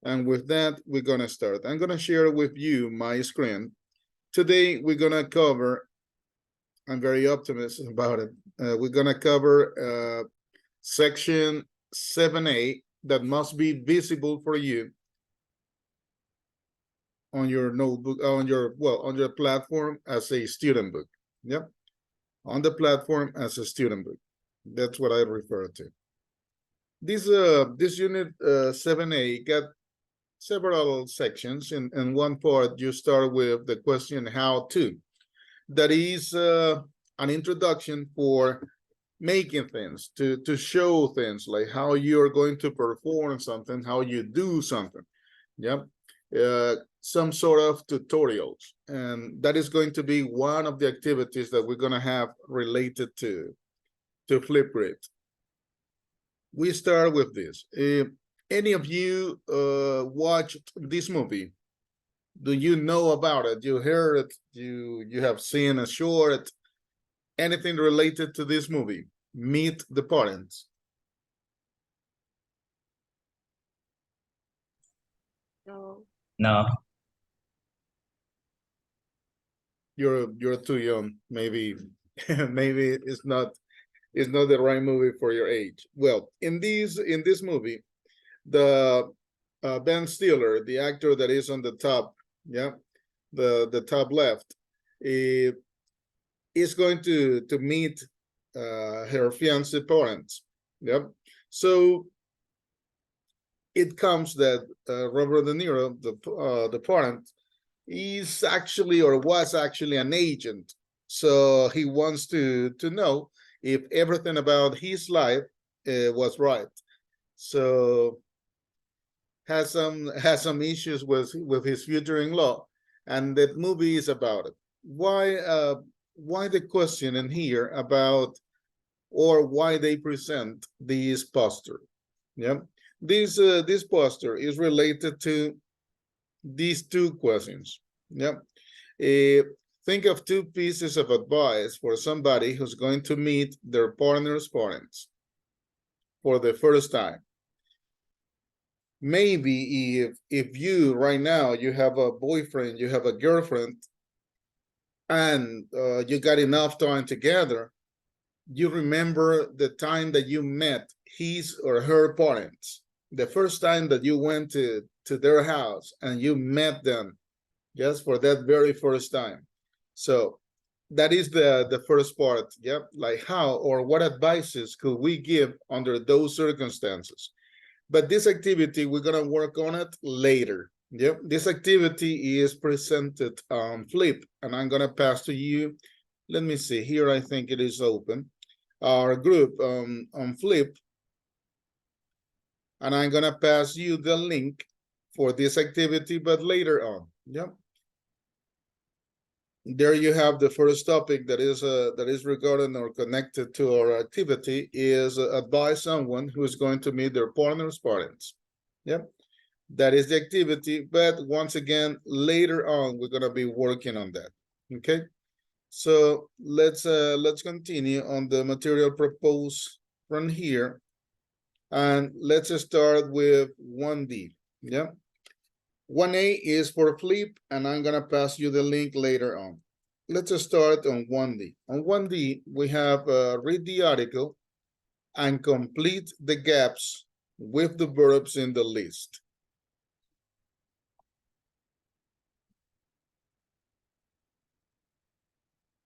And with that, we're gonna start. I'm gonna share with you my screen. Today, we're gonna cover, I'm very optimistic about it. We're gonna cover section 7A that must be visible for you on your notebook, on your platform as a student book. Yep, on the platform as a student book. That's what I refer to. This unit 7A got several sections. In one part, you start with the question how to. That is an introduction for making things, to show things, like how you're going to perform something, how you do something. Yep. Some sort of tutorials. And that is going to be one of the activities that we're going to have related to Flipgrid. We start with this. Any of you watched this movie? Do you know about it? You heard it? You have seen a short? Anything related to this movie? Meet the Parents. No. No. You're too young. Maybe maybe it's not the right movie for your age. Well, in this movie, the Ben Stiller, the actor that is on the top, yeah, the top left, is going to meet her fiance parents. Yep. So it comes that Robert De Niro, the parent, is actually or was actually an agent. So he wants to know if everything about his life was right. So has some issues with his future-in-law, and the movie is about it. Why the question in here about, or why they present this poster? Yeah, this poster is related to these two questions. Yeah, think of two pieces of advice for somebody who's going to meet their partner's parents for the first time. Maybe if you right now you have a boyfriend, you have a girlfriend, and you got enough time together, you remember the time that you met his or her parents, the first time that you went to their house and you met them just for that very first time. So that is the first part. Yep. Like how or what advices could we give under those circumstances? But this activity, we're going to work on it later. Yep. This activity is presented on Flip, and I'm going to pass to you. Let me see here. I think it is open. Our group on Flip. And I'm going to pass you the link for this activity, but later on. Yep. There you have the first topic that is regarding or connected to our activity is advise someone who is going to meet their partner's parents. Yep, that is the activity. But once again, later on, we're gonna be working on that. Okay, so let's continue on the material proposed from here, and let's start with 1D. Yeah. 1A is for Flip, and I'm gonna pass you the link later on. Let's start on 1D. On 1D, we have read the article and complete the gaps with the verbs in the list.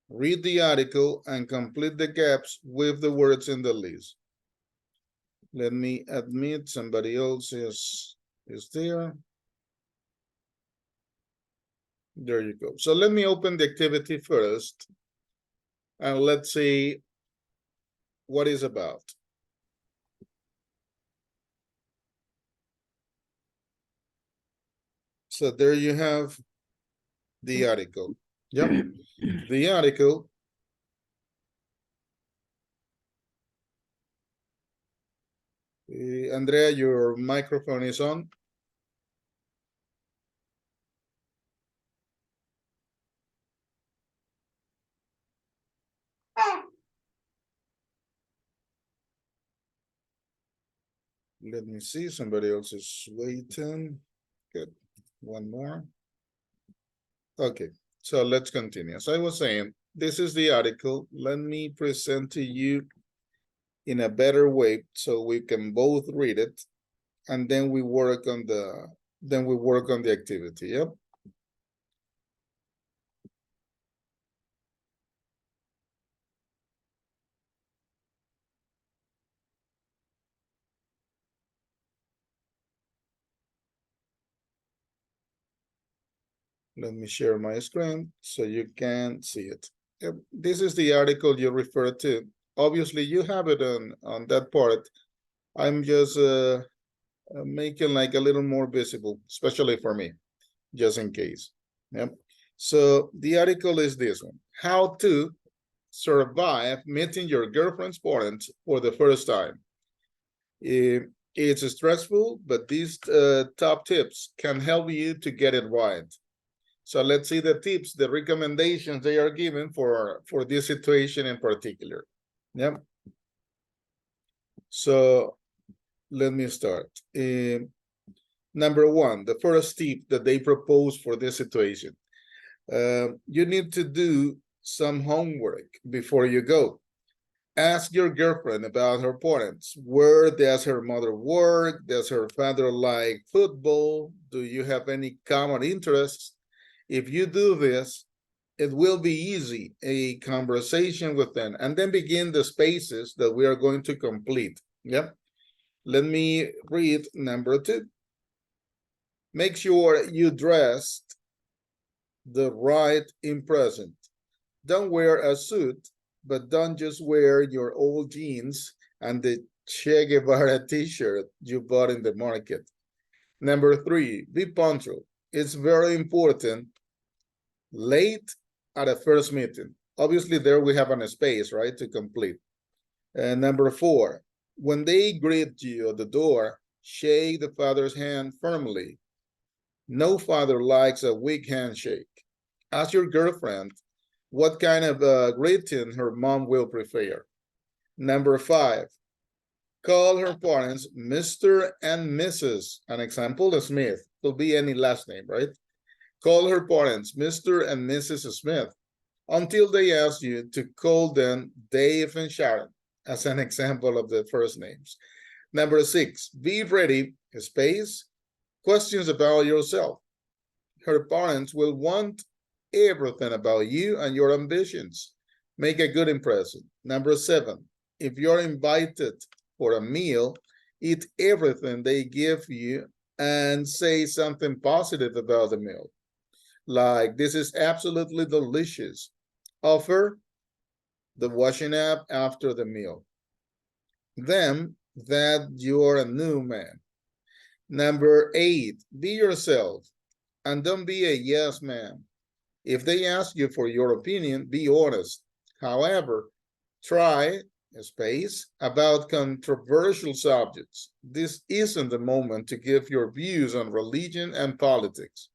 Read the article and complete the gaps with the words in the list. Let me admit somebody else is there. There you go. So let me open the activity first, and let's see what it's about. So there you have the article. Yep, the article. Andrea, your microphone is on. Let me see, somebody else is waiting. Good. One more. Okay, so let's continue. As I was saying, this is the article. Let me present to you in a better way so we can both read it, and then we work on the activity. Yep. Let me share my screen so you can see it. Yep. This is the article you referred to. Obviously, you have it on that part. I'm just making like a little more visible, especially for me, just in case. Yep. So the article is this one: How to survive meeting your girlfriend's parents for the first time. It's stressful, but these top tips can help you to get it right. So let's see the tips, the recommendations they are given for this situation in particular. Yep. So let me start. Number one, the first tip that they propose for this situation. You need to do some homework before you go. Ask your girlfriend about her parents. Where does her mother work? Does her father like football? Do you have any common interests? If you do this, it will be easy, a conversation with them, and then begin the spaces that we are going to complete. Yep. Let me read number two. Make sure you dressed the right in present. Don't wear a suit, but don't just wear your old jeans and the Che Guevara t-shirt you bought in the market. Number three, be punctual. It's very important. Late at a first meeting. Obviously, there we have a space, right, to complete. And number four, when they greet you at the door, shake the father's hand firmly. No father likes a weak handshake. Ask your girlfriend what kind of greeting her mom will prefer. Number five, call her parents Mr. and Mrs. An example, Smith. Could be any last name, right? Call her parents Mr. and Mrs. Smith until they ask you to call them Dave and Sharon, as an example of the first names. Number six, be ready, space, questions about yourself. Her parents will want everything about you and your ambitions. Make a good impression. Number seven, if you're invited for a meal, eat everything they give you and say something positive about the meal. Like, this is absolutely delicious. Offer the washing up after the meal. Then that you're a new man. Number eight, be yourself and don't be a yes man. If they ask you for your opinion, be honest. However, try space about controversial subjects. This isn't the moment to give your views on religion and politics.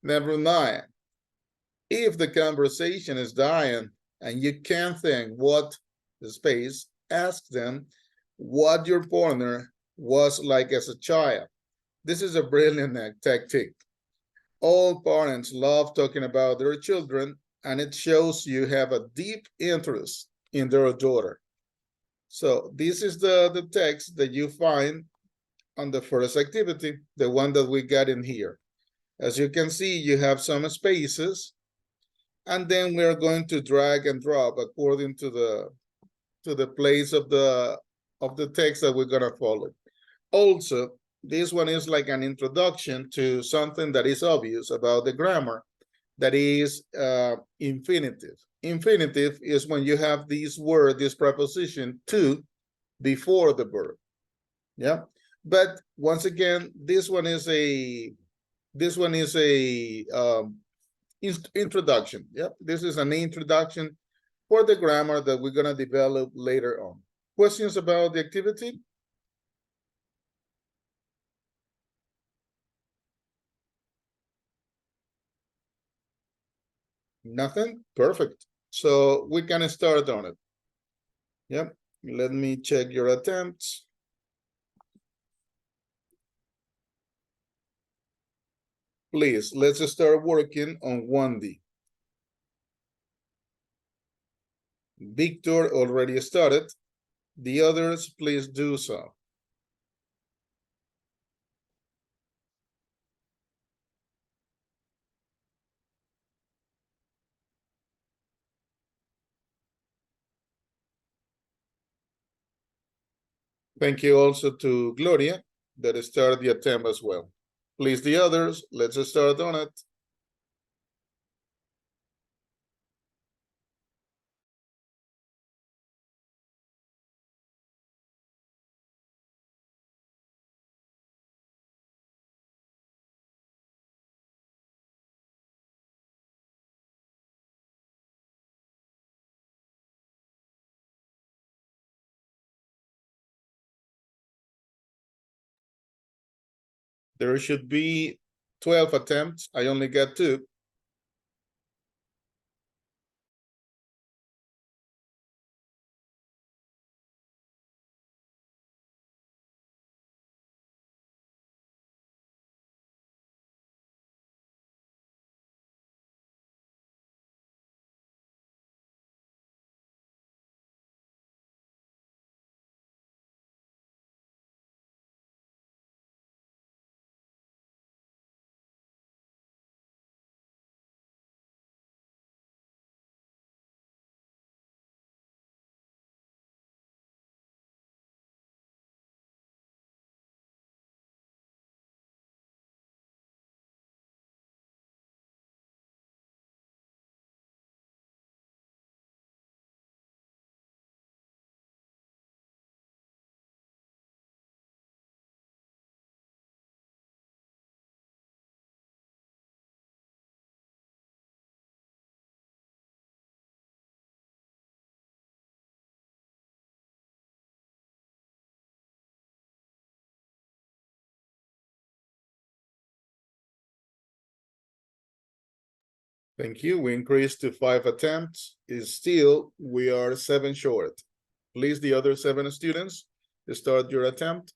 Number nine, if the conversation is dying and you can't think what the space, ask them what your partner was like as a child. This is a brilliant tactic. All parents love talking about their children, and it shows you have a deep interest in their daughter. So this is the text that you find on the first activity, the one that we got in here. As you can see, you have some spaces, and then we're going to drag and drop according to the place of the text that we're gonna follow. Also, this one is like an introduction to something that is obvious about the grammar, that is infinitive. Infinitive is when you have this word, this preposition to before the verb. Yeah. But once again, this one is a introduction. Yep. This is an introduction for the grammar that we're gonna develop later on. Questions about the activity? Nothing? Perfect. So we can start on it. Yep. Let me check your attempts. Please, let's start working on 1D. Victor already started. The others, please do so. Thank you also to Gloria that started the attempt as well. Please, the others, let's start on it. There should be 12 attempts. I only got 2. Thank you. We increased to 5 attempts. Is still, we are 7 short. Please, the other 7 students, start your attempt.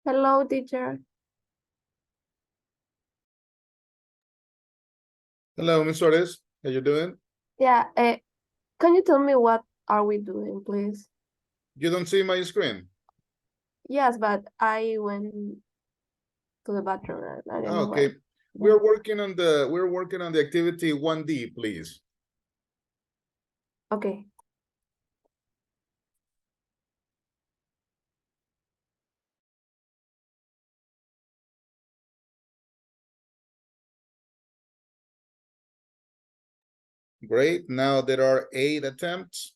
Hello, teacher. Hello, Ms. Suarez. How you doing? Yeah, can you tell me what are we doing, please? You don't see my screen? Yes, but I went to the bathroom and I don't know Okay. why. We're working on the activity 1D, please. Okay. Great. Now there are 8 attempts.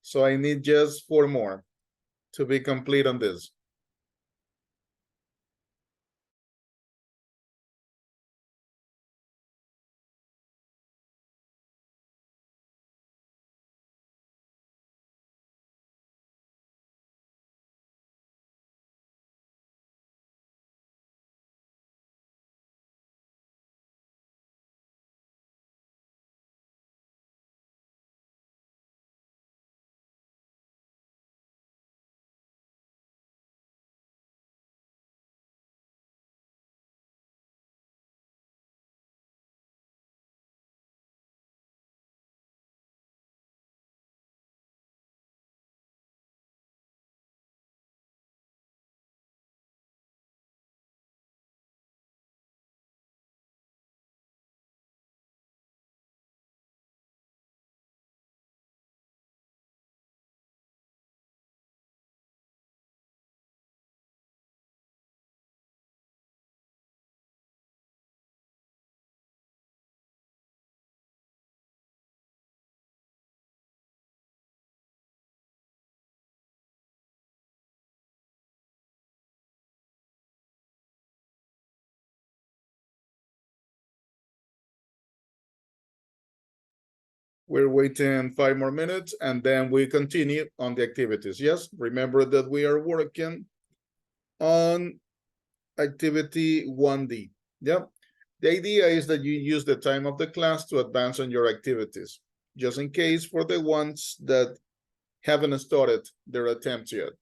So I need just 4 more to be complete on this. We're waiting 5 more minutes and then we continue on the activities. Yes, remember that we are working on activity 1D. Yep. The idea is that you use the time of the class to advance on your activities, just in case for the ones that haven't started their attempts yet.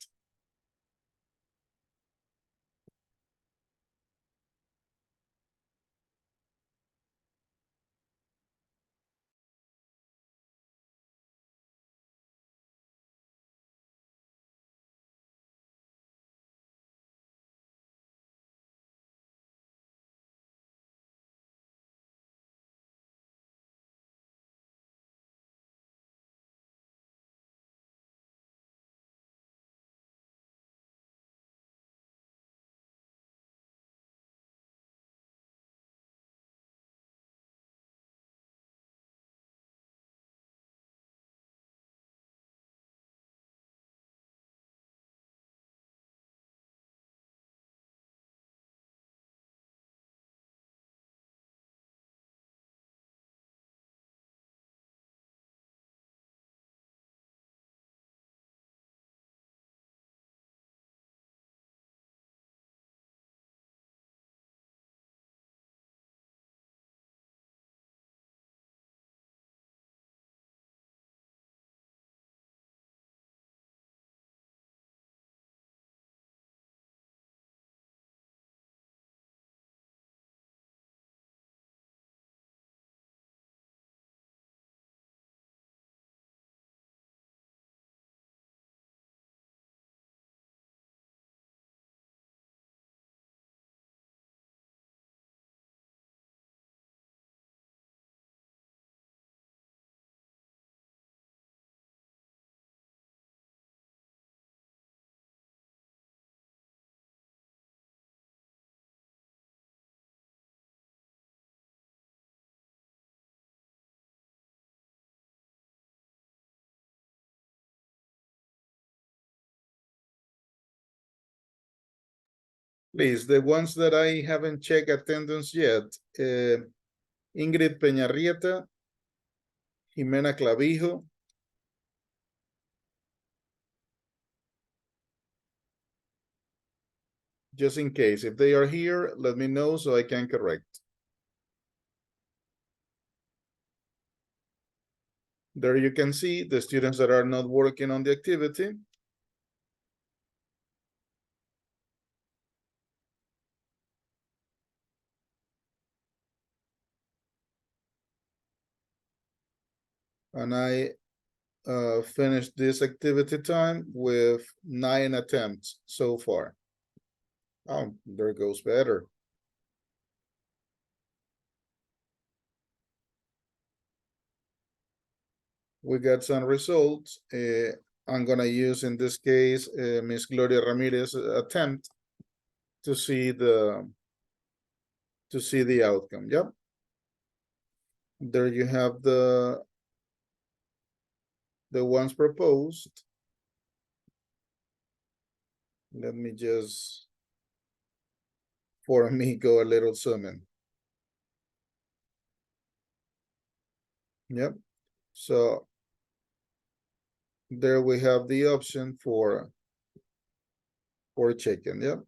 Please, the ones that I haven't checked attendance yet, Ingrid Peñarrieta, Jimena Clavijo, just in case. If they are here, let me know so I can correct. There you can see the students that are not working on the activity. And I finished this activity time with 9 attempts so far. Oh, there goes better. We got some results. I'm gonna use in this case Miss Gloria Ramirez attempt to see the outcome. Yep. There you have the ones proposed. Let me just, for me, go a little zoom. Yep. So there we have the option for checking. Yep.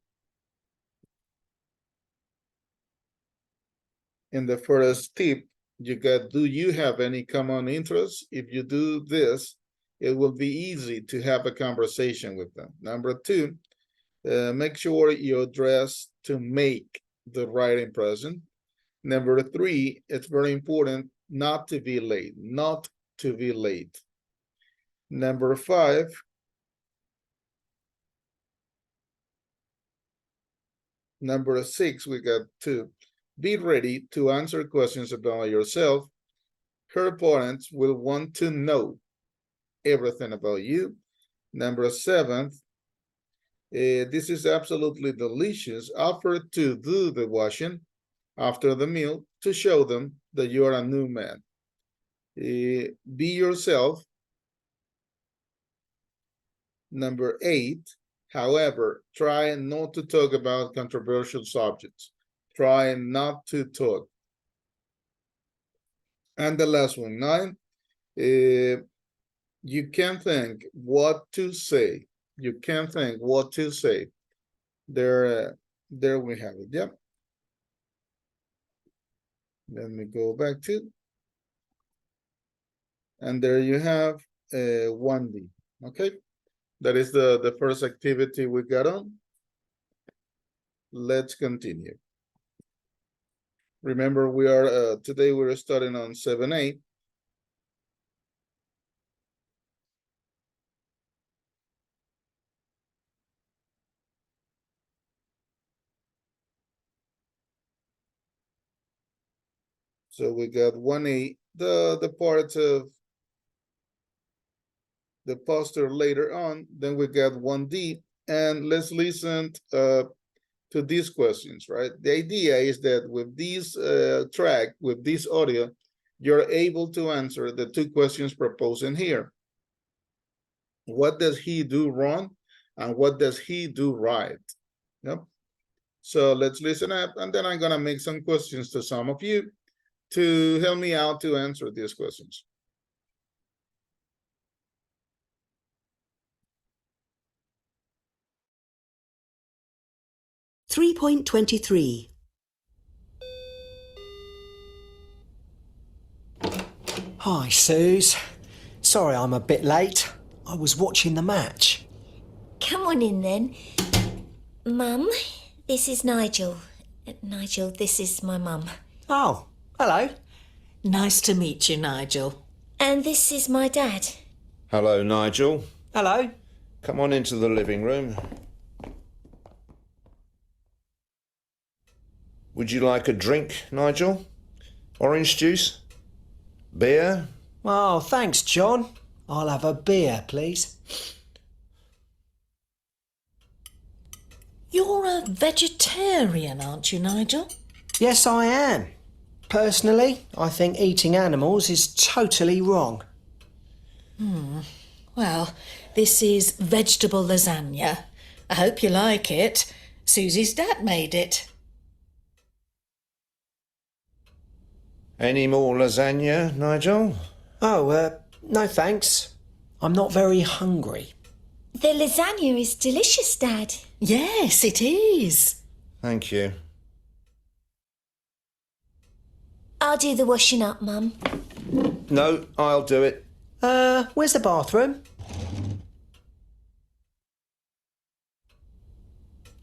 In the first tip, you got, do you have any common interests? If you do this, it will be easy to have a conversation with them. Number 2, make sure you dress to make the right impression. Number 3, it's very important not to be late, not to be late. Number 5, number 6, we got to be ready to answer questions about yourself. Her parents will want to know everything about you. Number 7, this is absolutely delicious. Offer to do the washing after the meal to show them that you are a new man. Be yourself. Number 8, however, try not to talk about controversial subjects. Try not to talk. And the last one, 9, You can think what to say. You can think what to say. There we have it. Yep. Let me go back to. And there you have 1D. Okay. That is the first activity we got on. Let's continue. Remember, we are today we're starting on 7A. So we got 1A, the part of the poster later on. Then we got 1D, and let's listen to these questions, right? The idea is that with this track, with this audio, you're able to answer the two questions proposed in here. What does he do wrong? And what does he do right? Yep. So let's listen up, and then I'm gonna make some questions to some of you to help me out to answer these questions. .23. Hi, Suze. Sorry I'm a bit late. I was watching the match. Come on in then. Mum, this is Nigel. Nigel, this is my mum. Oh, hello. Nice to meet you, Nigel. And this is my dad. Hello, Nigel. Hello. Come on into the living room. Would you like a drink, Nigel? Orange juice? Beer? Oh, thanks, John. I'll have a beer, please. You're a vegetarian, aren't you, Nigel? Yes, I am. Personally, I think eating animals is totally wrong. Well, this is vegetable lasagna. I hope you like it. Susie's dad made it. Any more lasagna, Nigel? Oh, no thanks. I'm not very hungry. The lasagna is delicious, Dad. Yes, it is. Thank you. I'll do the washing up, Mum. No, I'll do it. Where's the bathroom?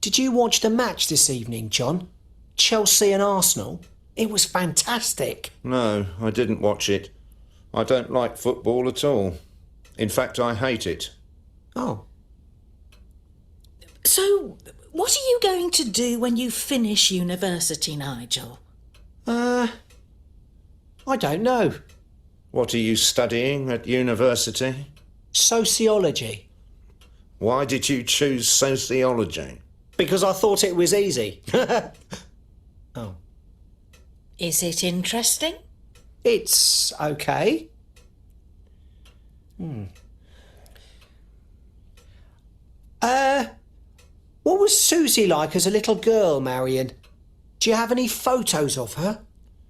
Did you watch the match this evening, John? Chelsea and Arsenal? It was fantastic. No, I didn't watch it. I don't like football at all. In fact, I hate it. Oh. So, what are you going to do when you finish university, Nigel? I don't know. What are you studying at university? Sociology. Why did you choose sociology? Because I thought it was easy. Oh. Is it interesting? It's okay. What was Susie like as a little girl, Marion? Do you have any photos of her?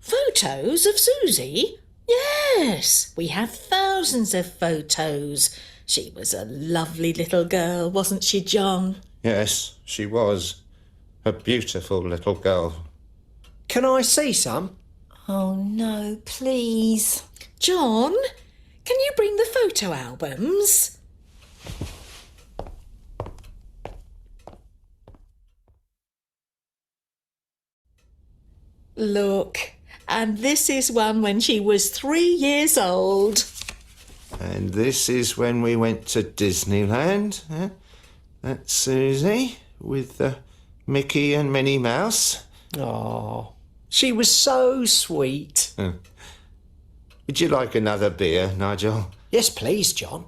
Photos of Susie? Yes, we have thousands of photos. She was a lovely little girl, wasn't she, John? Yes, she was. A beautiful little girl. Can I see some? Oh, no, please. John, can you bring the photo albums? Look, and this is one when she was 3 years old. And this is when we went to Disneyland. That's Susie with Mickey and Minnie Mouse. Oh, she was so sweet. Would you like another beer, Nigel? Yes, please, John.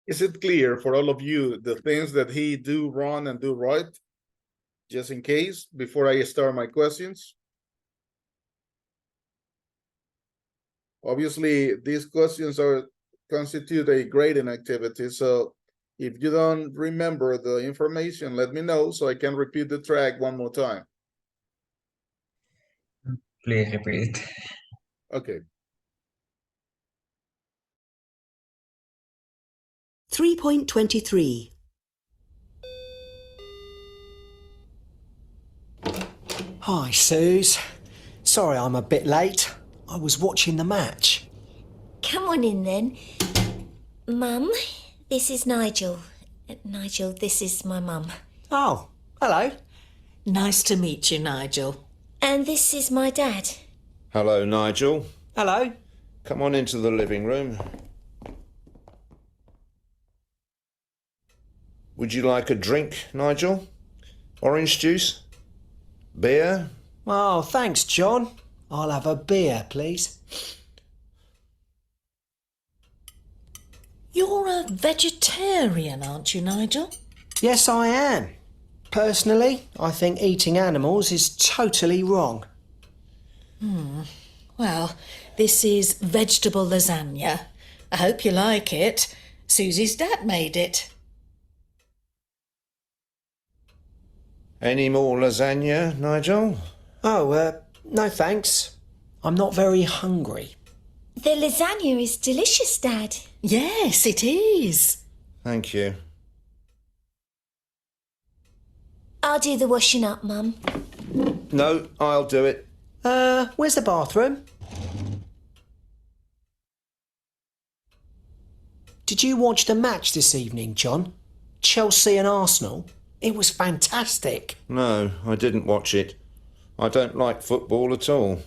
Is it clear for all of you the things that he do wrong and do right? Just in case, before I start my questions. Obviously, these questions constitute a grading activity, so If you don't remember the information, let me know so I can repeat the track one more time. Please repeat. Okay. 3.23. Hi, Suze. Sorry I'm a bit late. I was watching the match. Come on in then. Mum, this is Nigel. Nigel, this is my mum. Oh, hello. Nice to meet you, Nigel. And this is my dad. Hello, Nigel. Hello. Come on into the living room. Would you like a drink, Nigel? Orange juice? Beer? Oh, thanks, John. I'll have a beer, please. You're a vegetarian, aren't you, Nigel? Yes, I am. Personally, I think eating animals is totally wrong. Well, this is vegetable lasagna. I hope you like it. Susie's dad made it. Any more lasagna, Nigel? Oh, no thanks. I'm not very hungry. The lasagna is delicious, Dad. Yes, it is. Thank you. I'll do the washing up, Mum. No, I'll do it. Where's the bathroom? Did you watch the match this evening, John? Chelsea and Arsenal? It was fantastic. No, I didn't watch it. I don't like football at all.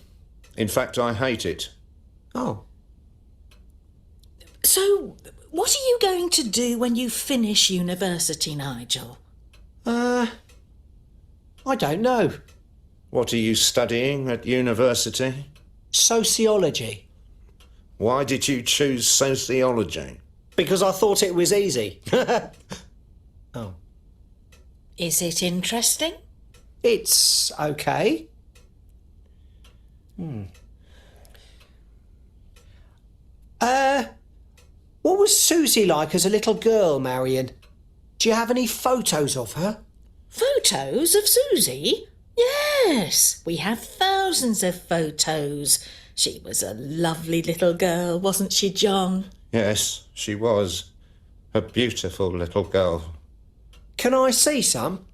In fact, I hate it. Oh, So, what are you going to do when you finish university, Nigel? I don't know. What are you studying at university? Sociology. Why did you choose sociology? Because I thought it was easy. Oh. Is it interesting? It's okay. What was Susie like as a little girl, Marion? Do you have any photos of her? Photos of Susie? Yes, we have thousands of photos. She was a lovely little girl, wasn't she, John? Yes, she was. A beautiful little girl. Can I see some?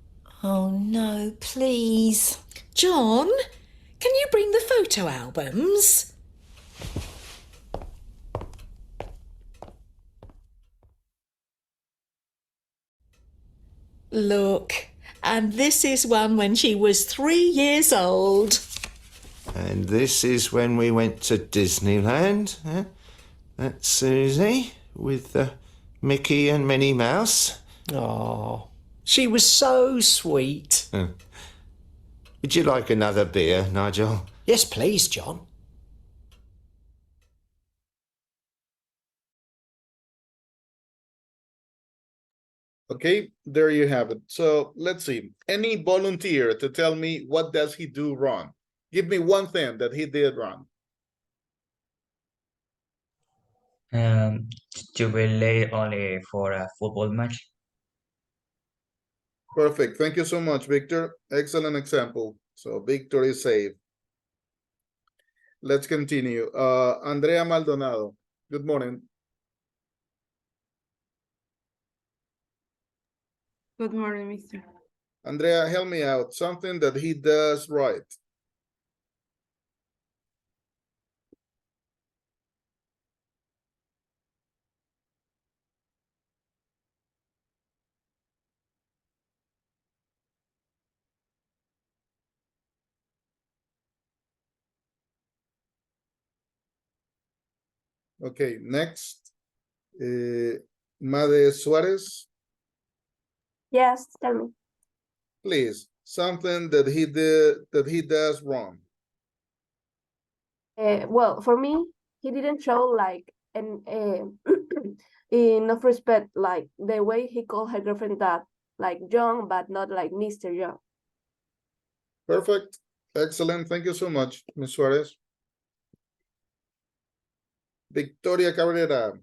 Oh no, please. John, can you bring the photo albums? Look, and this is one when she was 3 years old. And this is when we went to Disneyland. That's Susie with Mickey and Minnie Mouse. Oh, she was so sweet. Would you like another beer, Nigel? Yes, please, John. Okay, there you have it. So let's see. Any volunteer to tell me what does he do wrong? Give me one thing that he did wrong. You will late only for a football match. Perfect. Thank you so much, Victor. Excellent example. So Victor is safe. Let's continue. Andrea Maldonado. Good morning. Good morning, mister. Andrea, help me out. Something that he does right. Okay, next. Made Suarez, Yes, tell me. please. Something that he did that he does wrong. Well, for me, he didn't show like an enough respect, like the way he called her girlfriend that, like John, but not like Mr. John. Perfect. Excellent. Thank you so much, Ms. Suarez. Victoria Cabrera.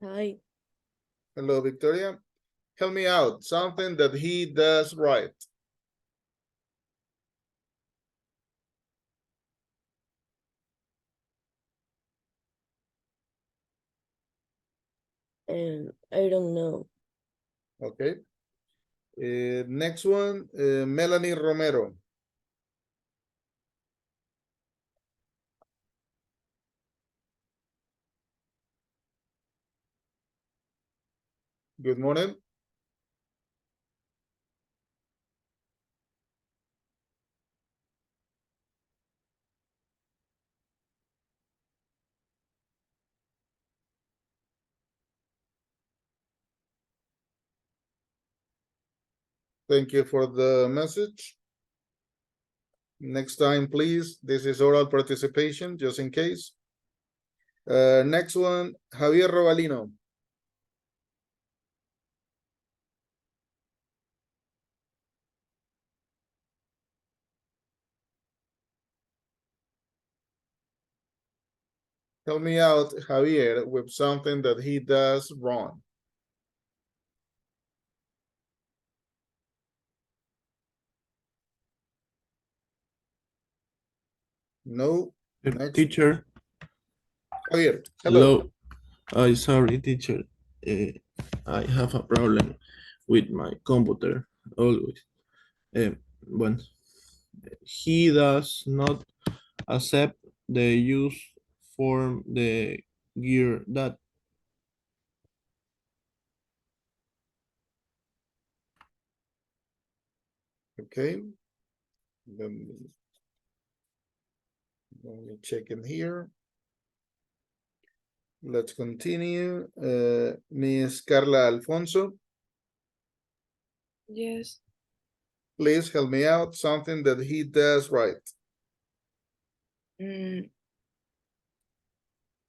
Hi. Hello, Victoria. Help me out. Something that he does right. I don't know. Okay. Next one, Melanie Romero. Good morning. Thank you for the message. Next time, please. This is oral participation, just in case. Next one, Javier Robalino. Help me out, Javier, with something that he does wrong. No. Next. Teacher, Javier, hello. hello. Sorry, teacher. I have a problem with my computer always. When he does not accept the use from the gear that Okay. Let me check in here. Let's continue. Miss Carla Alfonso, Yes. please help me out. Something that he does right.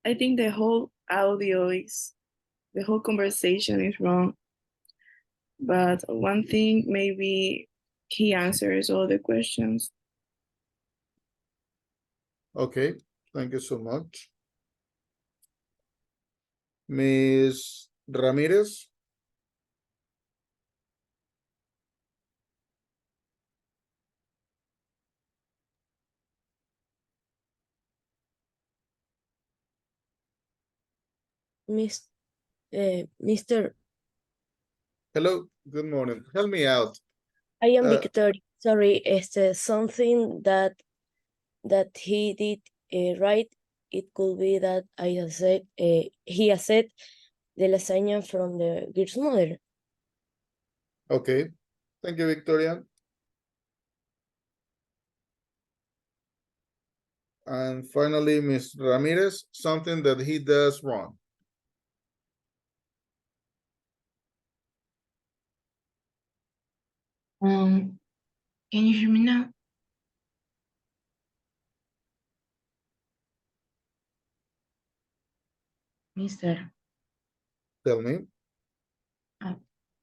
I think the whole the whole conversation is wrong. But one thing, maybe he answers all the questions. Okay, thank you so much. Miss Ramirez, Mr. hello, good morning. Help me out. I am Uh, Victoria. Sorry, something that he did right. It could be that he accept the lasagna from the girl's mother. Okay, thank you, Victoria. And finally, Miss Ramirez, something that he does wrong. Can you hear me now? Mister, Tell me. I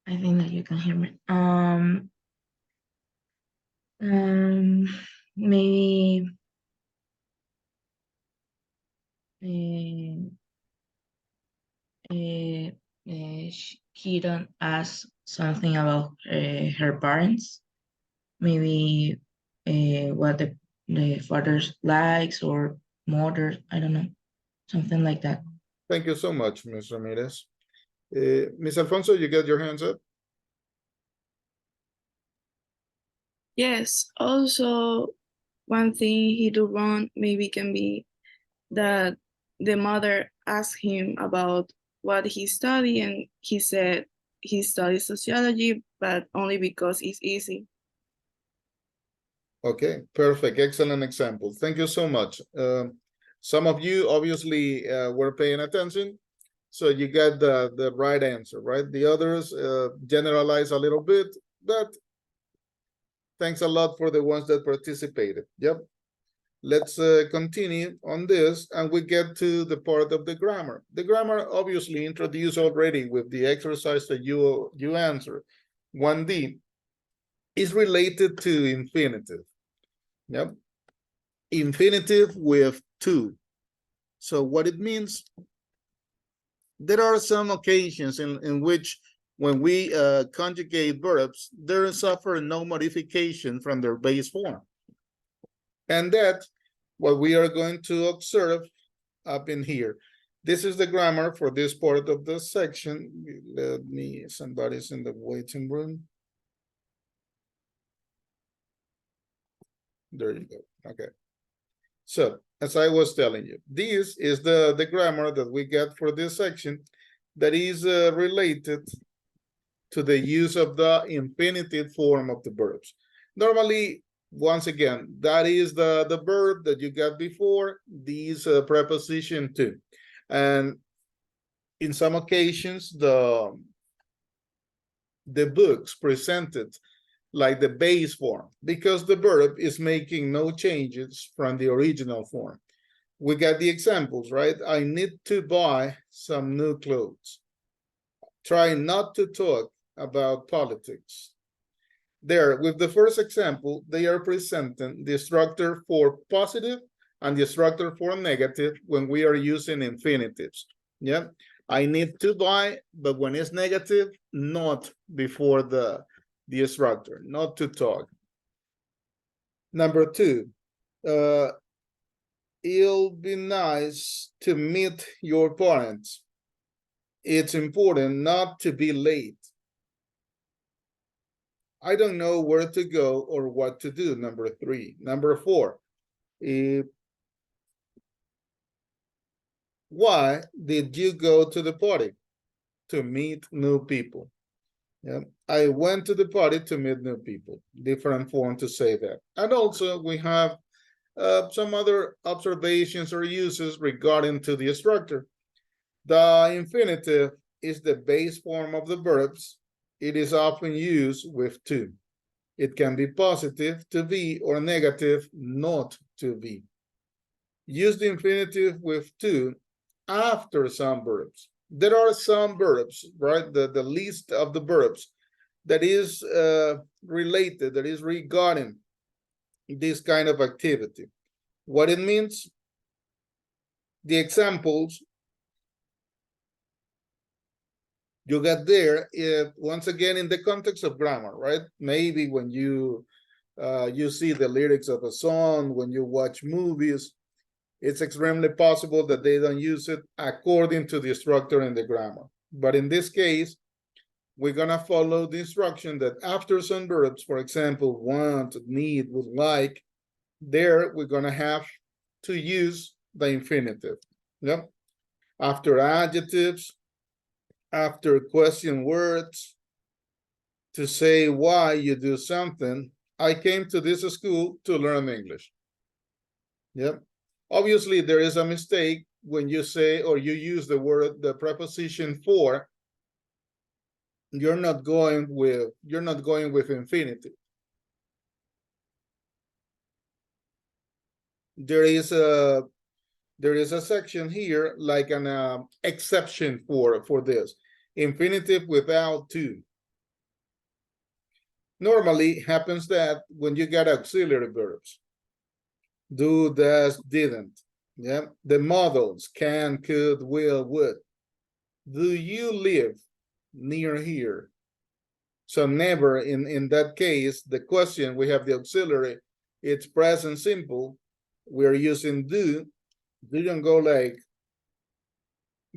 think that you can hear me. Maybe he don't ask something about her parents. Maybe what the father's likes or mother. I don't know, something like that. Thank you so much, Miss Ramirez. Miss Alfonso, you get your hands up? Yes. Also, one thing he do wrong maybe can be that the mother asked him about what he studied, and he said he studies sociology, but only because it's easy. Okay, perfect. Excellent example. Thank you so much. Some of you obviously were paying attention, so you got the right answer, right? The others generalize a little bit, but thanks a lot for the ones that participated. Yep. Let's continue on this, and we get to the part of the grammar. The grammar obviously introduced already with the exercise that you answered. 1D is related to infinitive. Yep. Infinitive with to. So what it means, there are some occasions in which when we conjugate verbs, they suffer no modification from their base form. And that's what we are going to observe up in here. This is the grammar for this part of the section. Let me, somebody's in the waiting room. There you go. Okay. So as I was telling you, this is the grammar that we get for this section that is related to the use of the infinitive form of the verbs. Normally, once again, that is the verb that you got before these preposition to. And in some occasions, the books presented like the base form because the verb is making no changes from the original form. We got the examples, right? I need to buy some new clothes. Try not to talk about politics. There, with the first example, they are presenting the structure for positive and the structure for negative when we are using infinitives. Yeah, I need to buy, but when it's negative, not before the structure, not to talk. Number two, it'll be nice to meet your parents. It's important not to be late. I don't know where to go or what to do, number three. Number four, why did you go to the party? To meet new people. Yeah, I went to the party to meet new people. Different form to say that. And also we have some other observations or uses regarding to the structure. The infinitive is the base form of the verbs. It is often used with to. It can be positive to be or negative not to be. Use the infinitive with to after some verbs. There are some verbs, right? The list of the verbs that is related, that is regarding this kind of activity. What it means, the examples you got there, once again, in the context of grammar, right? Maybe when you see the lyrics of a song, when you watch movies, it's extremely possible that they don't use it according to the structure in the grammar. But in this case, we're gonna follow the instruction that after some verbs, for example, want, need, would like, there we're gonna have to use the infinitive. Yep. After adjectives, after question words, to say why you do something. I came to this school to learn English. Yep. Obviously, there is a mistake when you say or you use the word, the preposition for. You're not going with infinitive. There is a section here like an exception for this. Infinitive without to. Normally happens that when you get auxiliary verbs. Do, does, didn't. Yeah. The models can, could, will, would. Do you live near here? So never in that case, the question, we have the auxiliary, it's present simple. We're using do. You don't go like,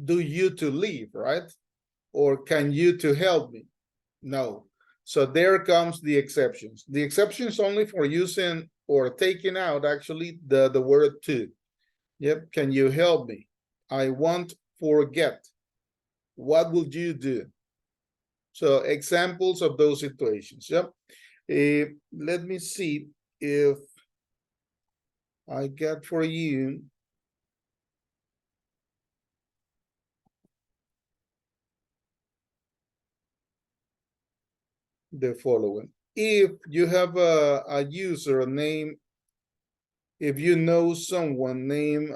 do you to leave, right? Or can you to help me? No. So there comes the exceptions. The exceptions only for using or taking out actually the word to. Yep. Can you help me? I won't forget. What would you do? So examples of those situations. Yep. Let me see if I get for you the following. If you have a user name, if you know someone named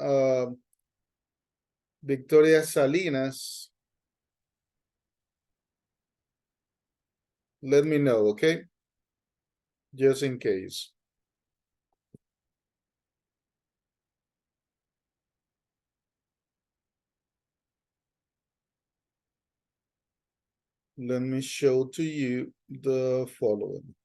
Victoria Salinas, let me know, okay? Just in case. let me show to you the following.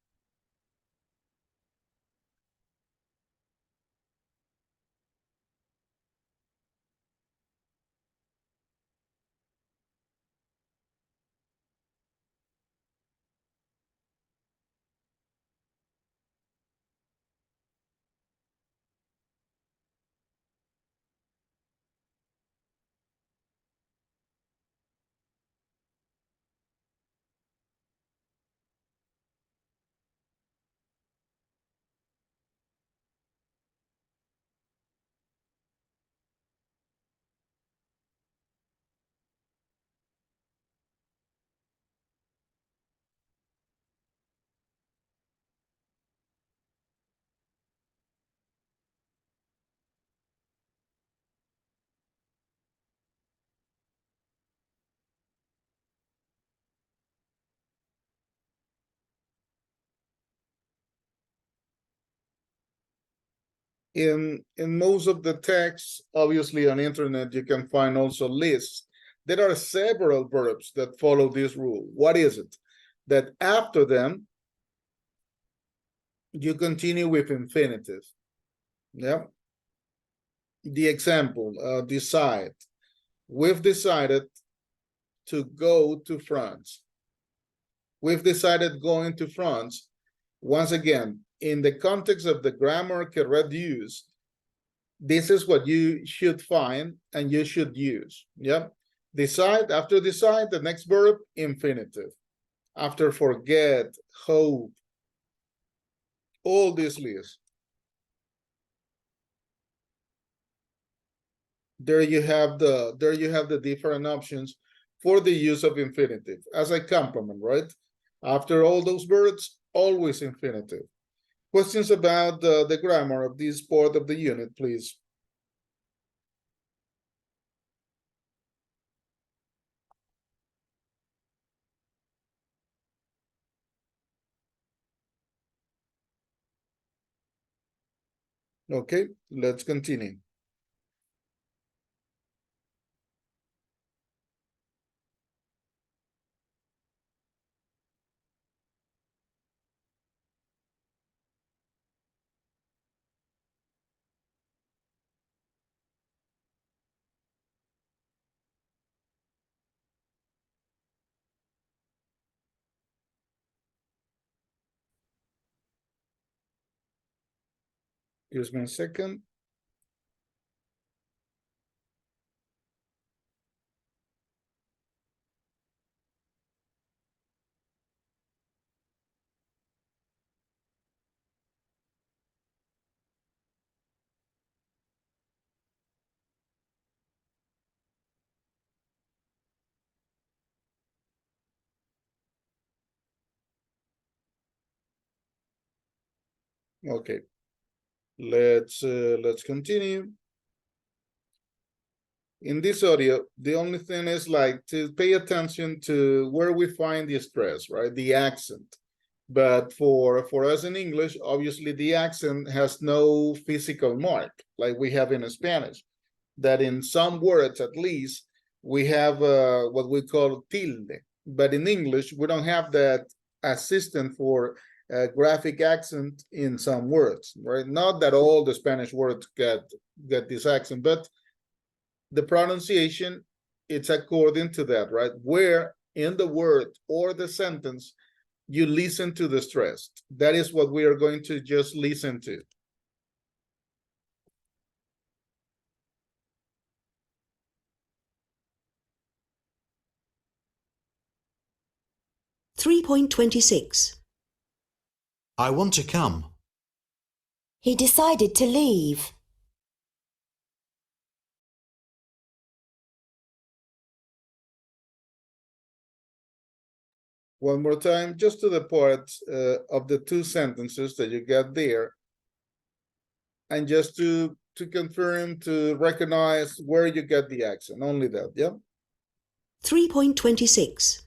In most of the texts, obviously on internet, you can find also lists. There are several verbs that follow this rule. What is it? That after them, you continue with infinitive. Yeah. The example, decide. We've decided to go to France. We've decided going to France. Once again, in the context of the grammar correct use, this is what you should find and you should use. Yeah. Decide, after decide, the next verb, infinitive. After forget, hope, all this list. There you have the different options for the use of infinitive as a complement, right? After all those verbs, always infinitive. Questions about the grammar of this part of the unit, please. Okay, let's continue. Give me a second. Okay, let's continue. In this audio, the only thing is like to pay attention to where we find the stress, right? The accent. But for us in English, obviously the accent has no physical mark like we have in Spanish. That in some words, at least, we have what we call tilde. But in English, we don't have that assistant for graphic accent in some words, right? Not that all the Spanish words get this accent, but the pronunciation, it's according to that, right? Where in the word or the sentence you listen to the stress. That is what we are going to just listen to. .26 I want to come. He decided to leave. One more time, just to the part of the two sentences that you got there. And just to confirm, to recognize where you get the accent, only that, yeah? 3.26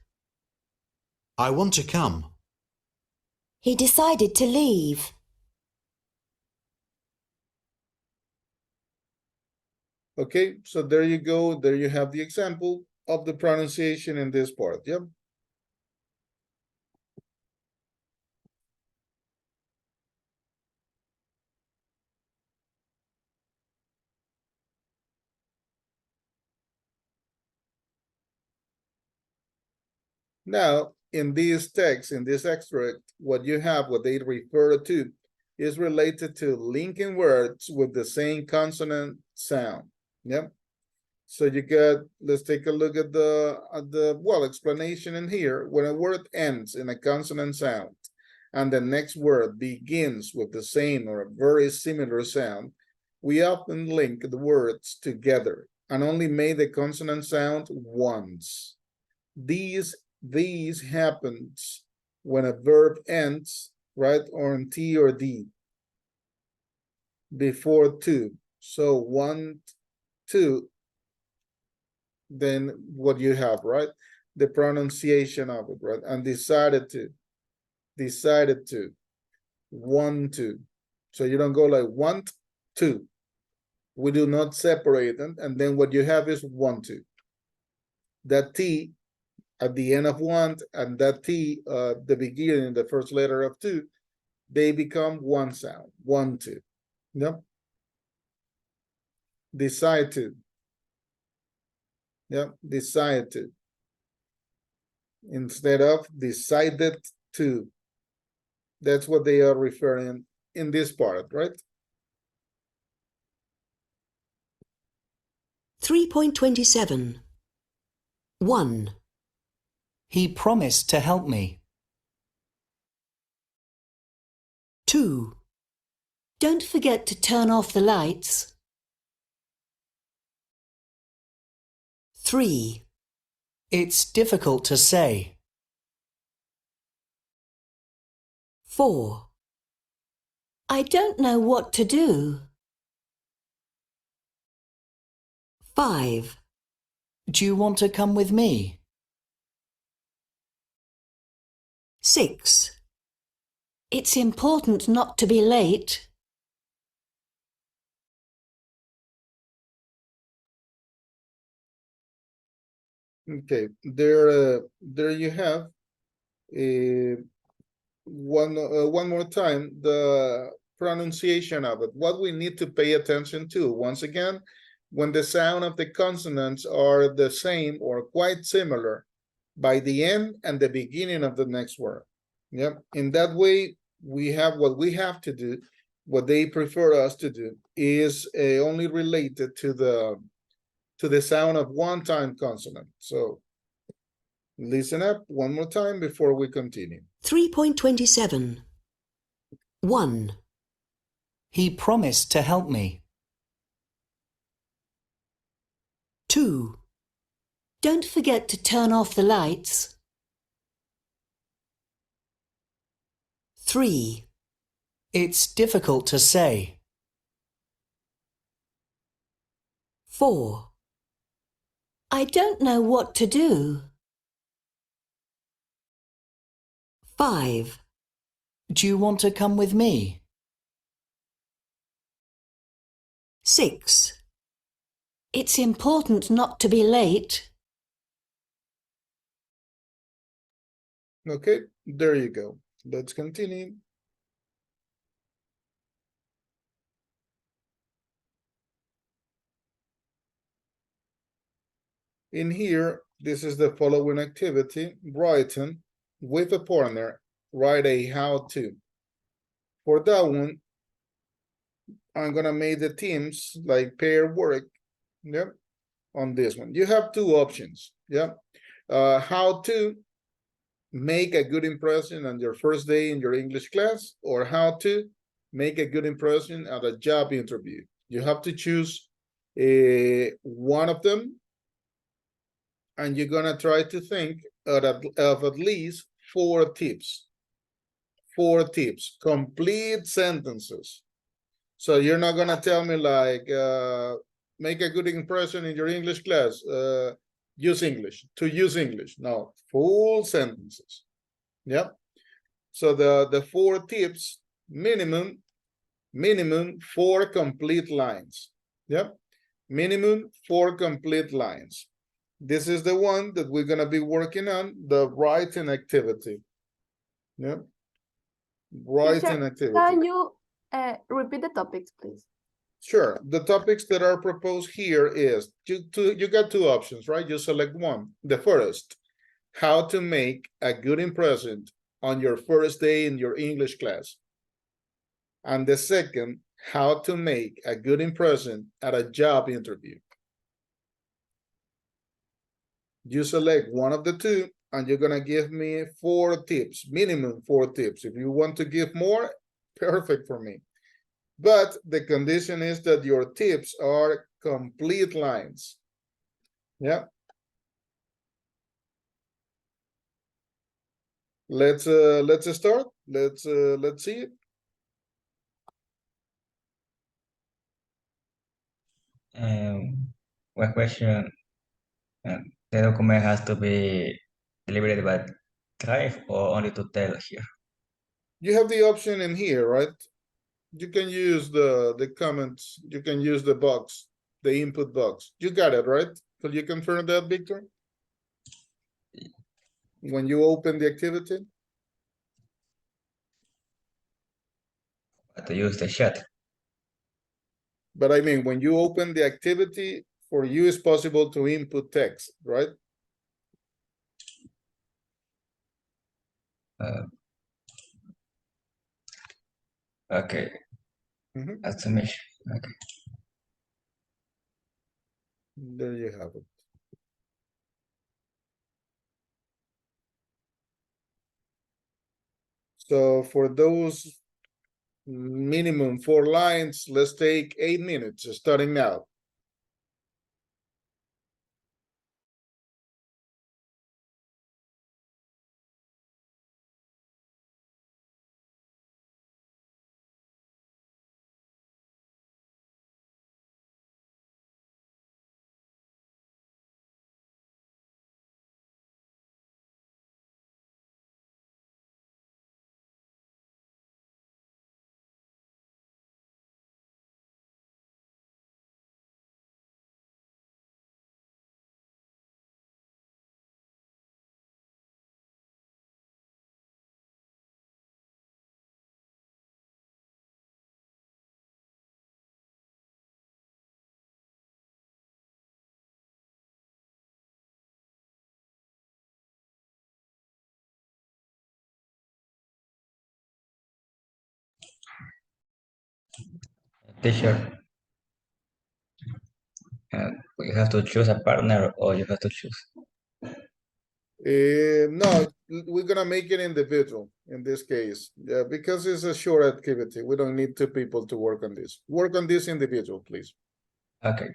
I want to come. He decided to leave. Okay, so there you go. There you have the example of the pronunciation in this part, yeah? Now, in this text, in this extract, what you have, what they refer to, is related to linking words with the same consonant sound. Yep. So you got, let's take a look at the well, explanation in here. When a word ends in a consonant sound and the next word begins with the same or a very similar sound, we often link the words together and only make the consonant sound once. These happens when a verb ends, right, on T or D before to. So 1, 2, then what you have, right? The pronunciation of it, right? And decided to, want to. So you don't go like want to. We do not separate them. And then what you have is want to. That T at the end of want and that T, the beginning, the first letter of to, they become one sound, want to. Yep. Decide to. Yep, decide to. Instead of decided to. That's what they are referring in this part, right? 3.27. 1. He promised to help me. 2. Don't forget to turn off the lights. 3. It's difficult to say. 4. I don't know what to do. 5. Do you want to come with me? 6. It's important not to be late. 'Kay, there you have one more time the pronunciation of it. What we need to pay attention to, once again, when the sound of the consonants are the same or quite similar by the end and the beginning of the next word. Yep. In that way, we have what we have to do, what they prefer us to do is only related to the sound of one-time consonant. So listen up one more time before we continue. 3.27. 1. He promised to help me. 2. Don't forget to turn off the lights. 3. It's difficult to say. 4. I don't know what to do. 5. Do you want to come with me? 6. It's important not to be late. Okay, there you go. Let's continue. In here, this is the following activity, writing with a partner, write a how-to. For that one, I'm gonna make the teams like pair work, yeah, on this one. You have two options, yeah. How to make a good impression on your first day in your English class, or how to make a good impression at a job interview. You have to choose one of them, and you're gonna try to think of at least 4 tips. 4 tips, complete sentences. So you're not gonna tell me like, make a good impression in your English class, use English, to use English. No, full sentences. Yep. So the 4 tips, minimum 4 complete lines. Yep. Minimum 4 complete lines. This is the one that we're gonna be working on, the writing activity. Yep. Writing activity. Can you repeat the topics, please? Sure. The topics that are proposed here is you got 2 options, right? You select one. The first, how to make a good impression on your first day in your English class. And the second, how to make a good impression at a job interview. You select one of the two, and you're gonna give me 4 tips, minimum 4 tips. If you want to give more, perfect for me. But the condition is that your tips are complete lines. Yeah. Let's start. Let's see it. One question. The document has to be delivered by drive or only to tell here? You have the option in here, right? You can use the comments, you can use the box, the input box. You got it, right? Could you confirm that, Victor? When you open the activity? To use the chat. But I mean, when you open the activity, for you it's possible to input text, right? Okay. Automation. Okay. There you have it. So for those minimum 4 lines, let's take 8 minutes starting now. Teacher. You have to choose a partner or you have to choose. No, we're gonna make it individual in this case. Yeah, because it's a short activity. We don't need 2 people to work on this. Work on this individual, please. Okay.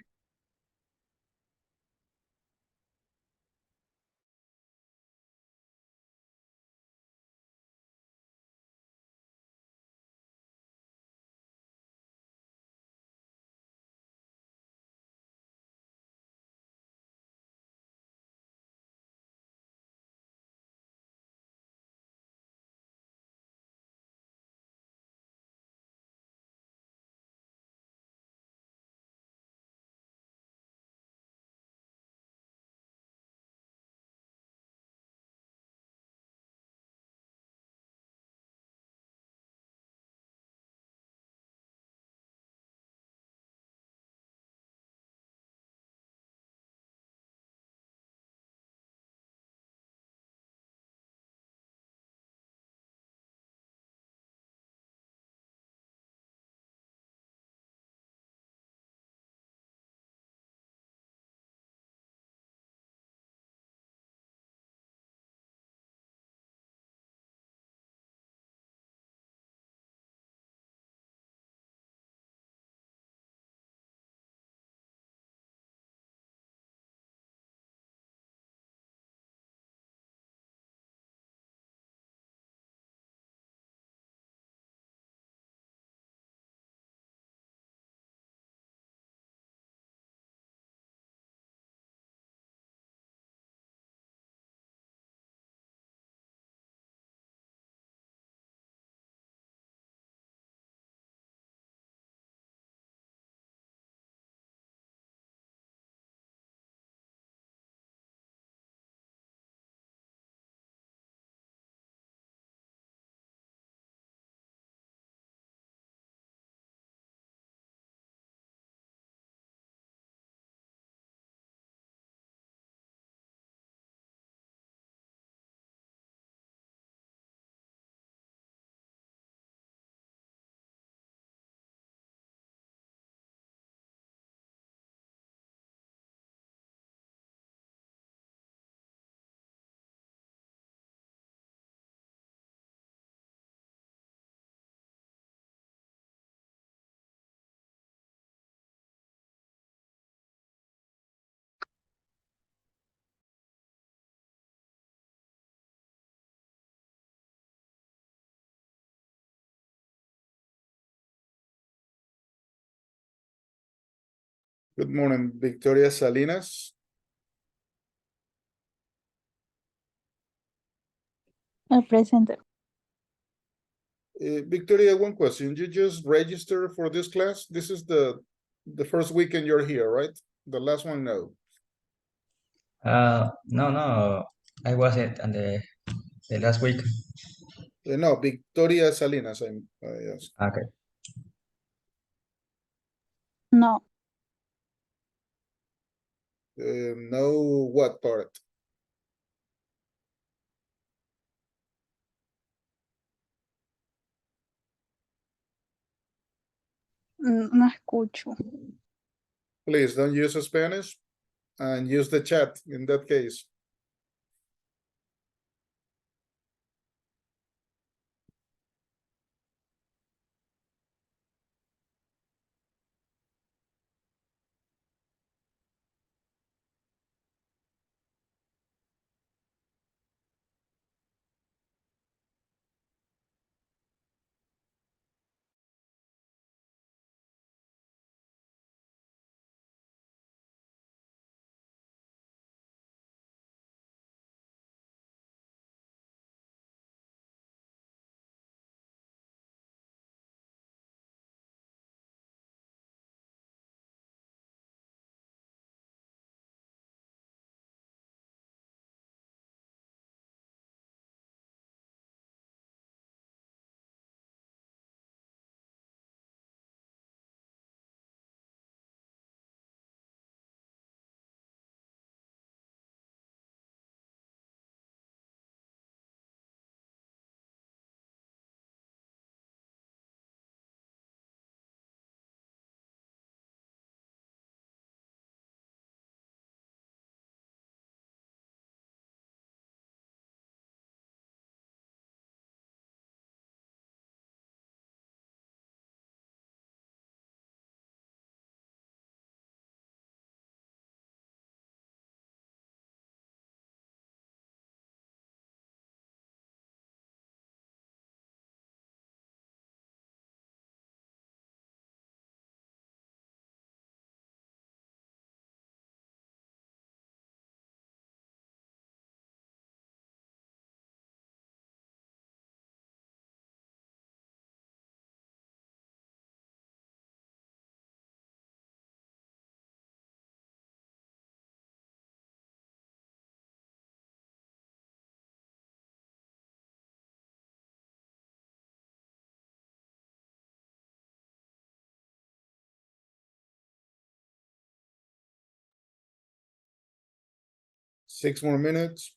Good morning, Victoria Salinas. Present. Victoria, one question. You just registered for this class? This is the first weekend you're here, right? The last one, no. No, I wasn't on the last week. No, Victoria Salinas, I'm yes. Okay. No. No, what part? No escucho. Please don't use Spanish and use the chat in that case. Six more minutes.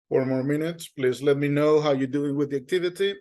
4 more minutes. Please let me know how you're doing with the activity.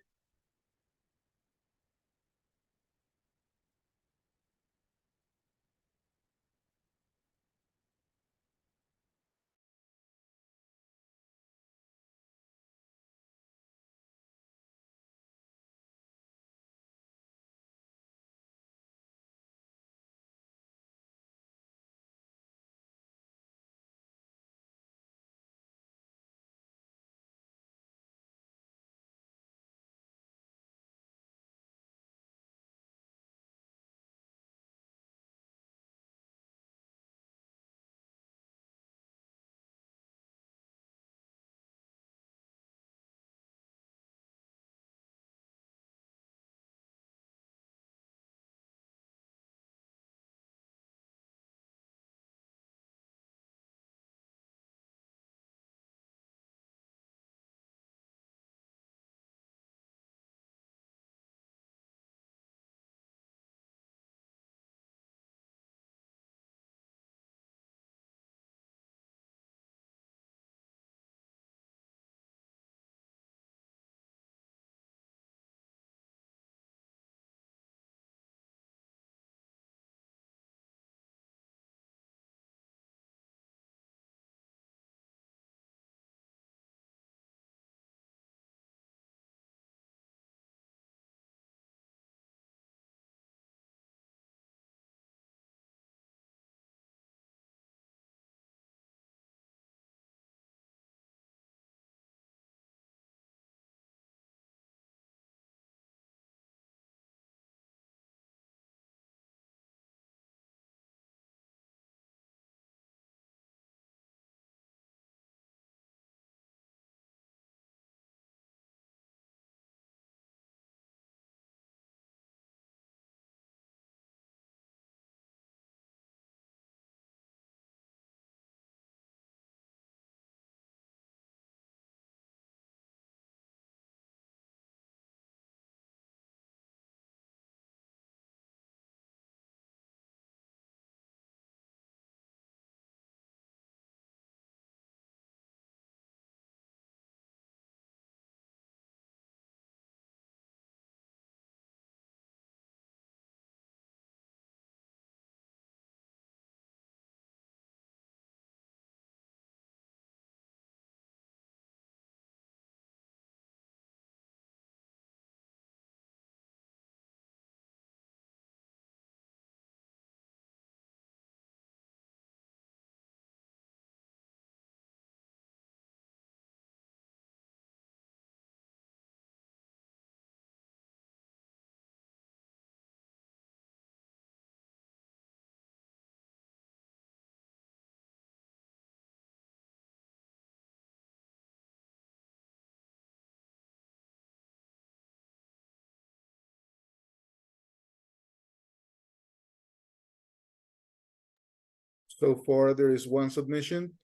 So far, there is one submission.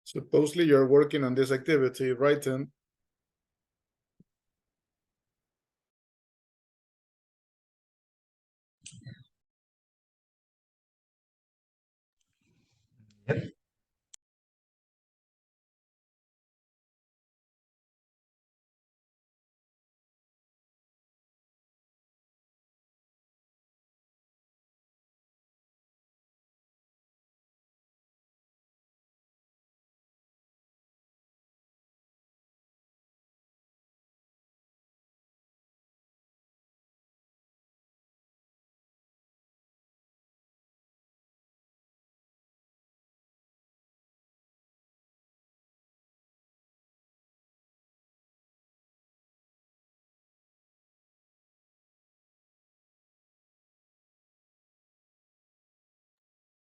Supposedly you're working on this activity, right, Tim? Yep.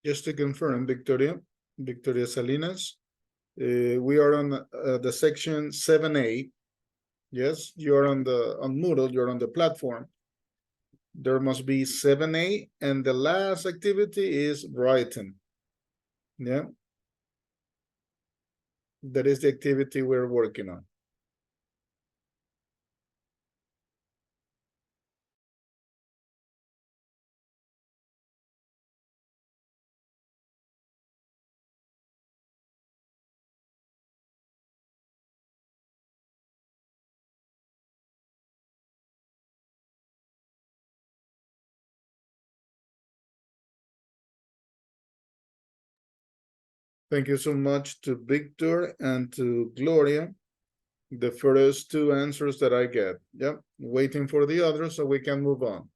Just to confirm, Victoria Salinas, we are on the section 7A. Yes, you're on Moodle, you're on the platform. There must be 7A, and the last activity is writing. Yeah. That is the activity we're working on. Thank you so much to Victor and to Gloria. The first two answers that I get. Yep, waiting for the others so we can move on.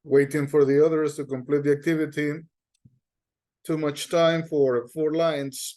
Waiting for the others to complete the activity. Too much time for 4 lines.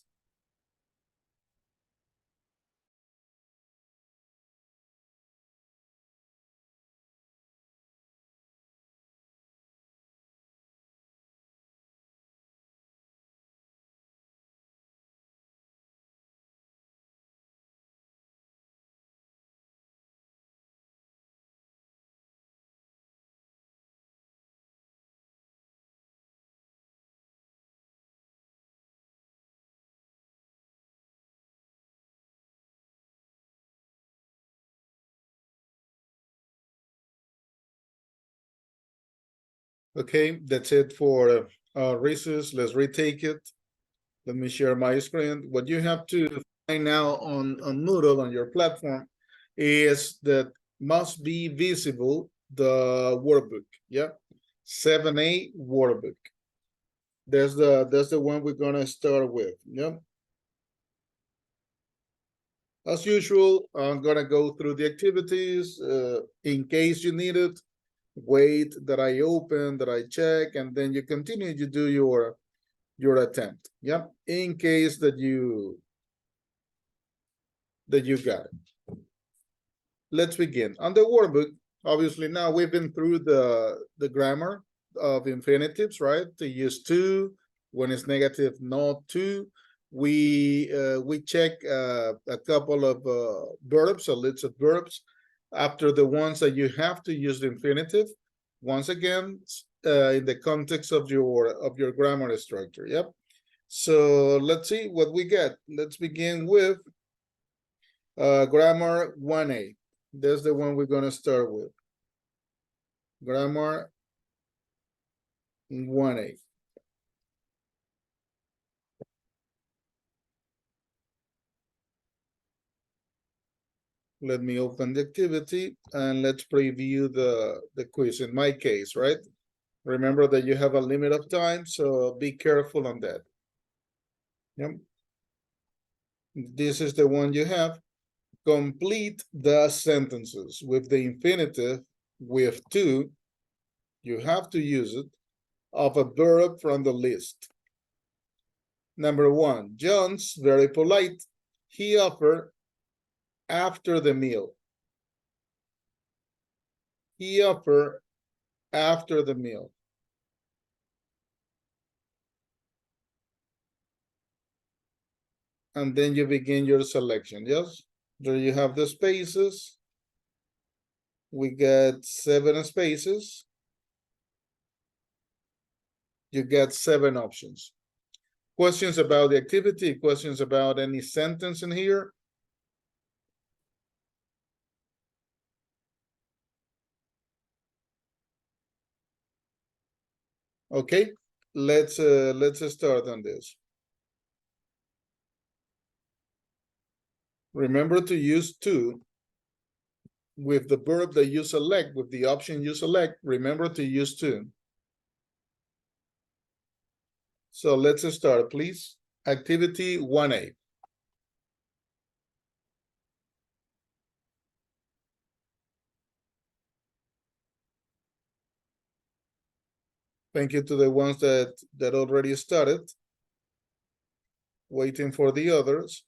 Okay, that's it for recess. Let's retake it. Let me share my screen. What you have to find now on Moodle, on your platform, is that must be visible the workbook. Yeah, 7A workbook. That's the one we're gonna start with. Yeah. As usual, I'm gonna go through the activities in case you need it. Wait that I open, that I check, and then you continue to do your attempt. Yeah, in case that you got it. Let's begin. On the workbook, obviously now we've been through the grammar of infinitives, right? To use to, when it's negative, not to. We check a couple of verbs, a list of verbs. After the ones that you have to use the infinitive, once again, in the context of your grammar structure. Yep. So let's see what we get. Let's begin with grammar 1A. That's the one we're gonna start with. Grammar 1A. Let me open the activity and let's preview the quiz in my case, right? Remember that you have a limit of time, so be careful on that. Yep. This is the one you have. Complete the sentences with the infinitive with to. You have to use it of a verb from the list. Number 1, John's very polite. He offered after the meal. He offered after the meal. And then you begin your selection, yes? There you have the spaces. We get 7 spaces. You get 7 options. Questions about the activity, questions about any sentence in here? Okay, let's start on this. Remember to use to with the verb that you select, with the option you select, remember to use to. So let's start, please. Activity 1A. Thank you to the ones that already started. Waiting for the others.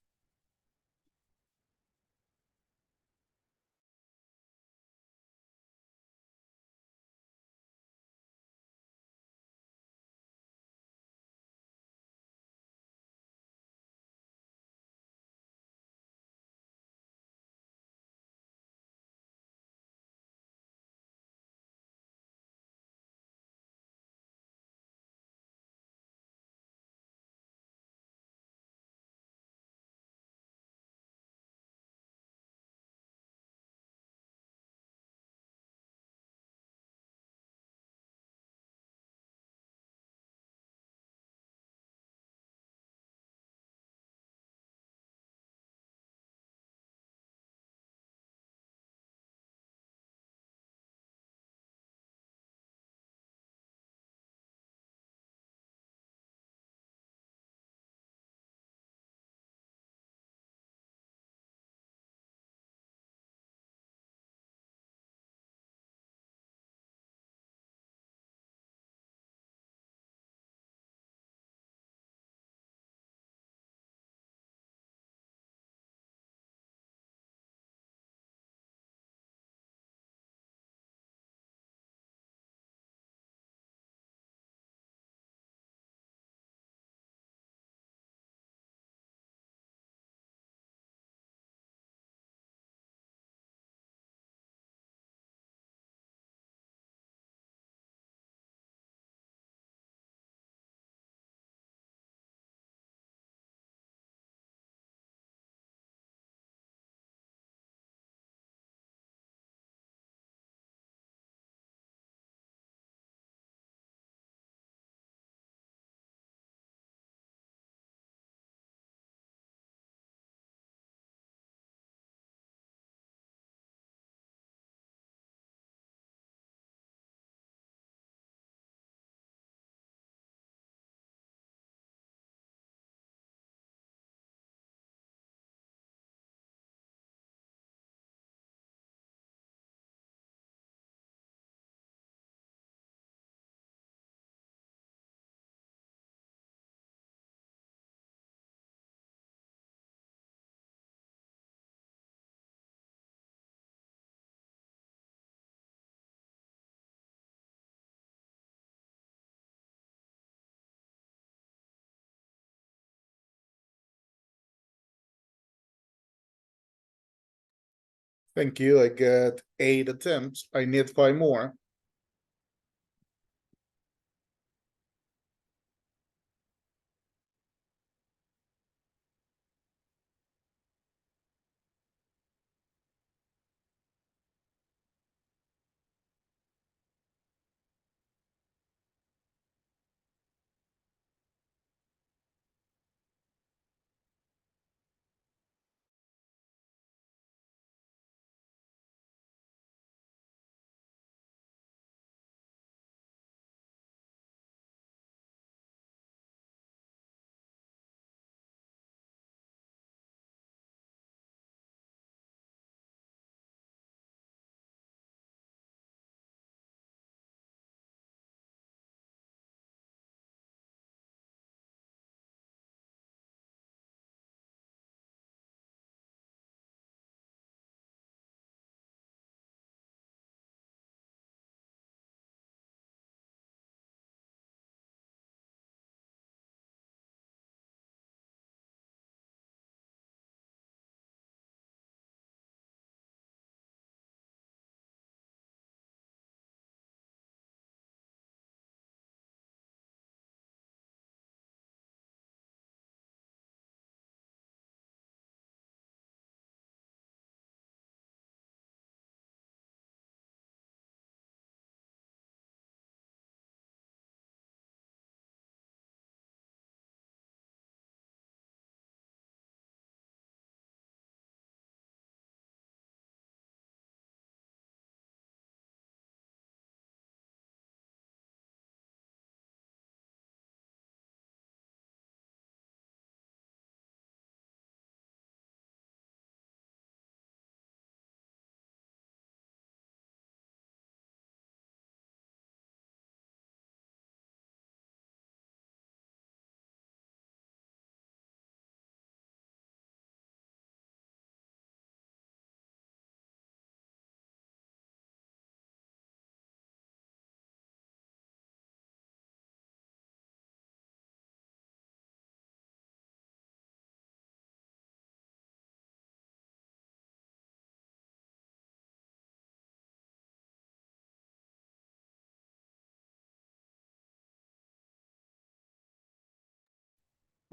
Thank you. I got 8 attempts. I need 5 more.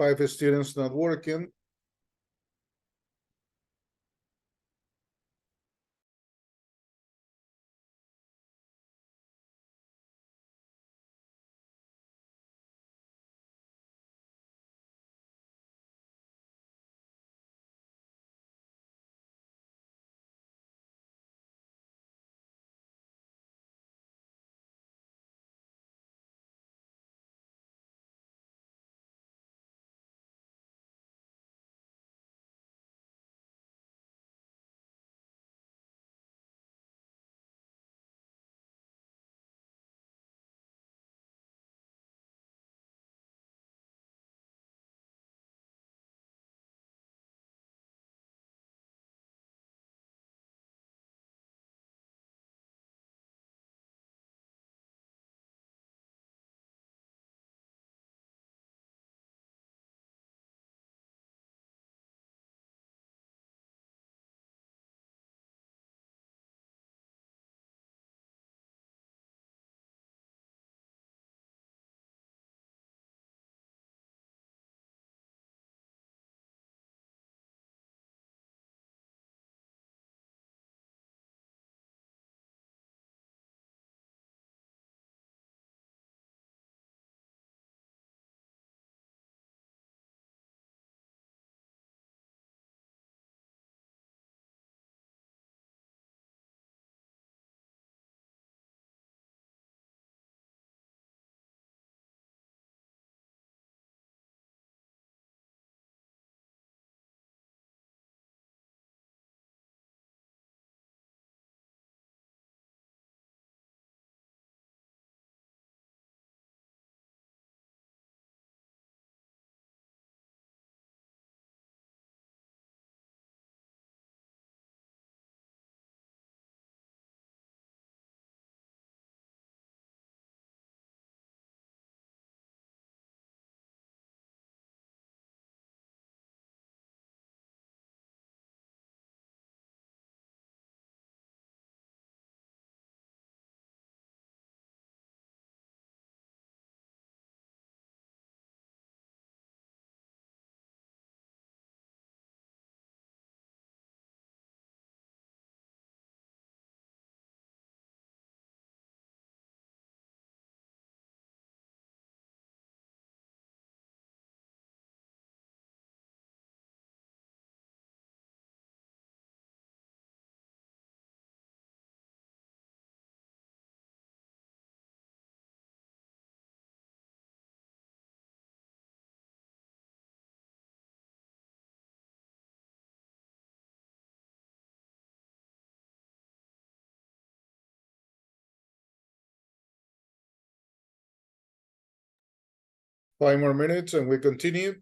Five students not working. 5 more minutes and we continue.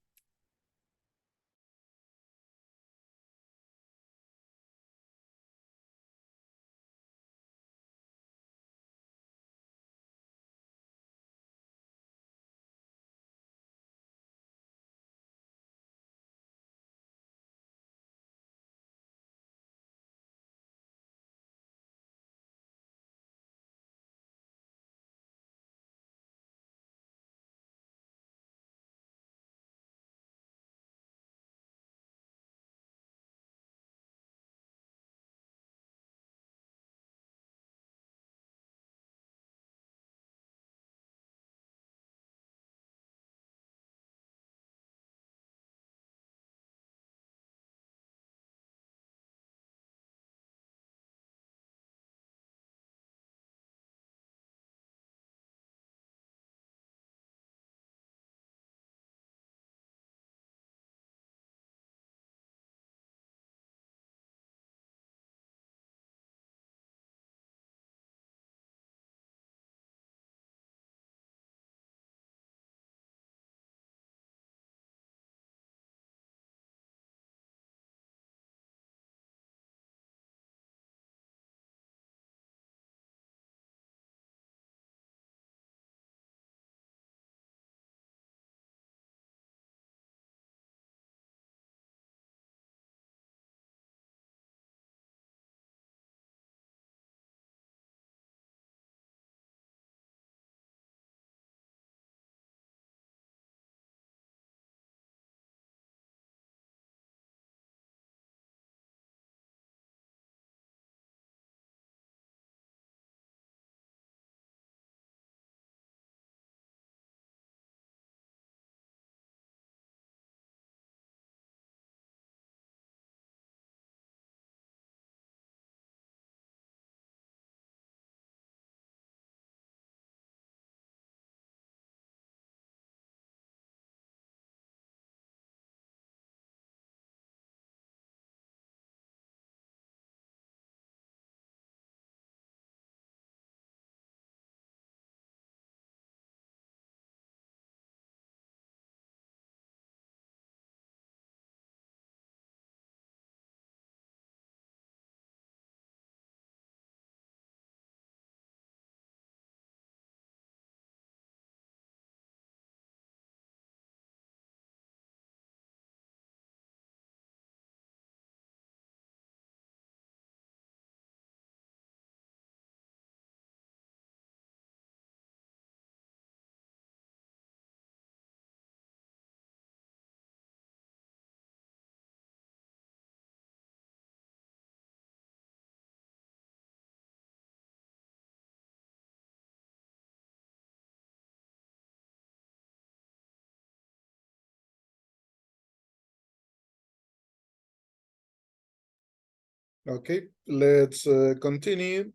Okay, let's continue.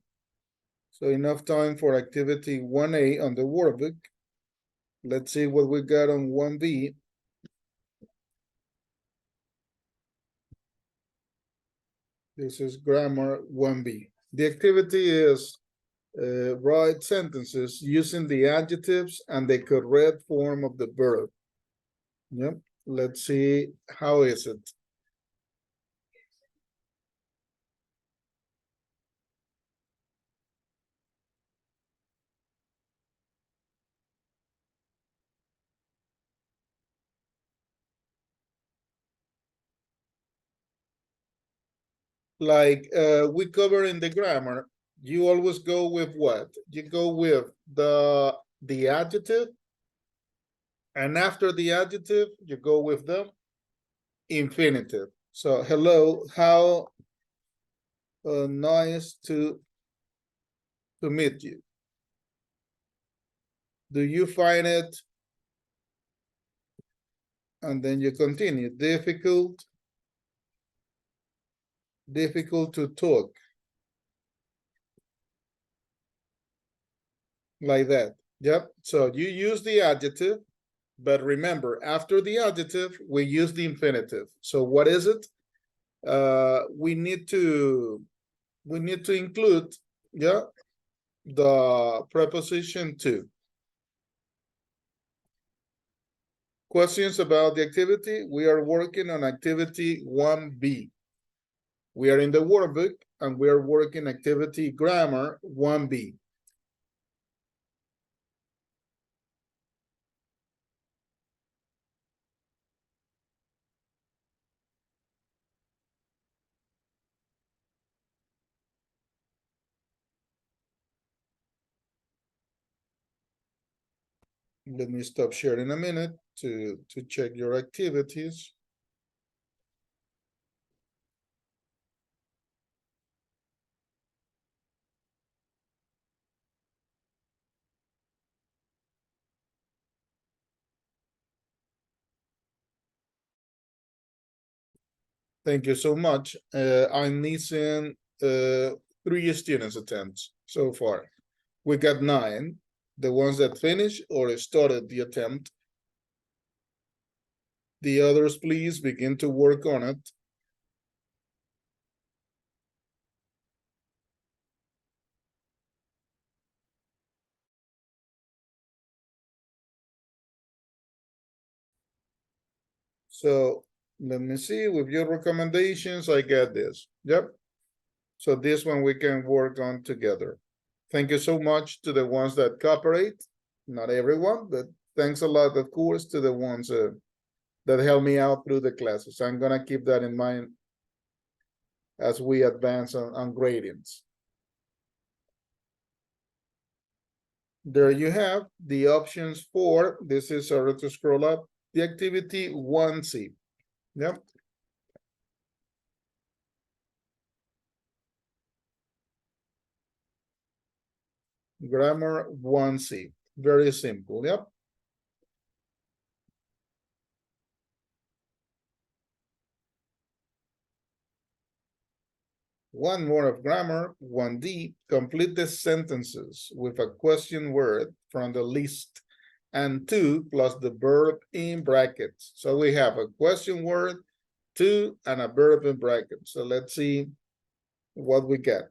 So enough time for activity 1A on the workbook. Let's see what we got on 1B. This is grammar 1B. The activity is write sentences using the adjectives and the correct form of the verb. Yep, let's see how is it. Like we cover in the grammar, you always go with what? You go with the adjective, and after the adjective, you go with the infinitive. So hello, how nice to meet you. Do you find it? And then you continue. Difficult to talk. Like that. Yep. So you use the adjective, but remember, after the adjective, we use the infinitive. So what is it? We need to include, yeah, the preposition to. Questions about the activity? We are working on activity 1B. We are in the workbook and we are working activity grammar 1B. Let me stop sharing a minute to check your activities. Thank you so much. I'm missing 3 students attempts so far. We got 9, the ones that finished or started the attempt. The others, please begin to work on it. So let me see, with your recommendations, I get this. Yep. So this one we can work on together. Thank you so much to the ones that cooperate. Not everyone, but thanks a lot, of course, to the ones that help me out through the classes. I'm gonna keep that in mind as we advance on gradients. There you have the options for, this is sorry to scroll up, the activity 1C. Yep. Grammar 1C. Very simple. Yep. One more of grammar, 1D, complete the sentences with a question word from the list and 2 plus the verb in brackets. So we have a question word, 2 and a verb in brackets. So let's see what we get.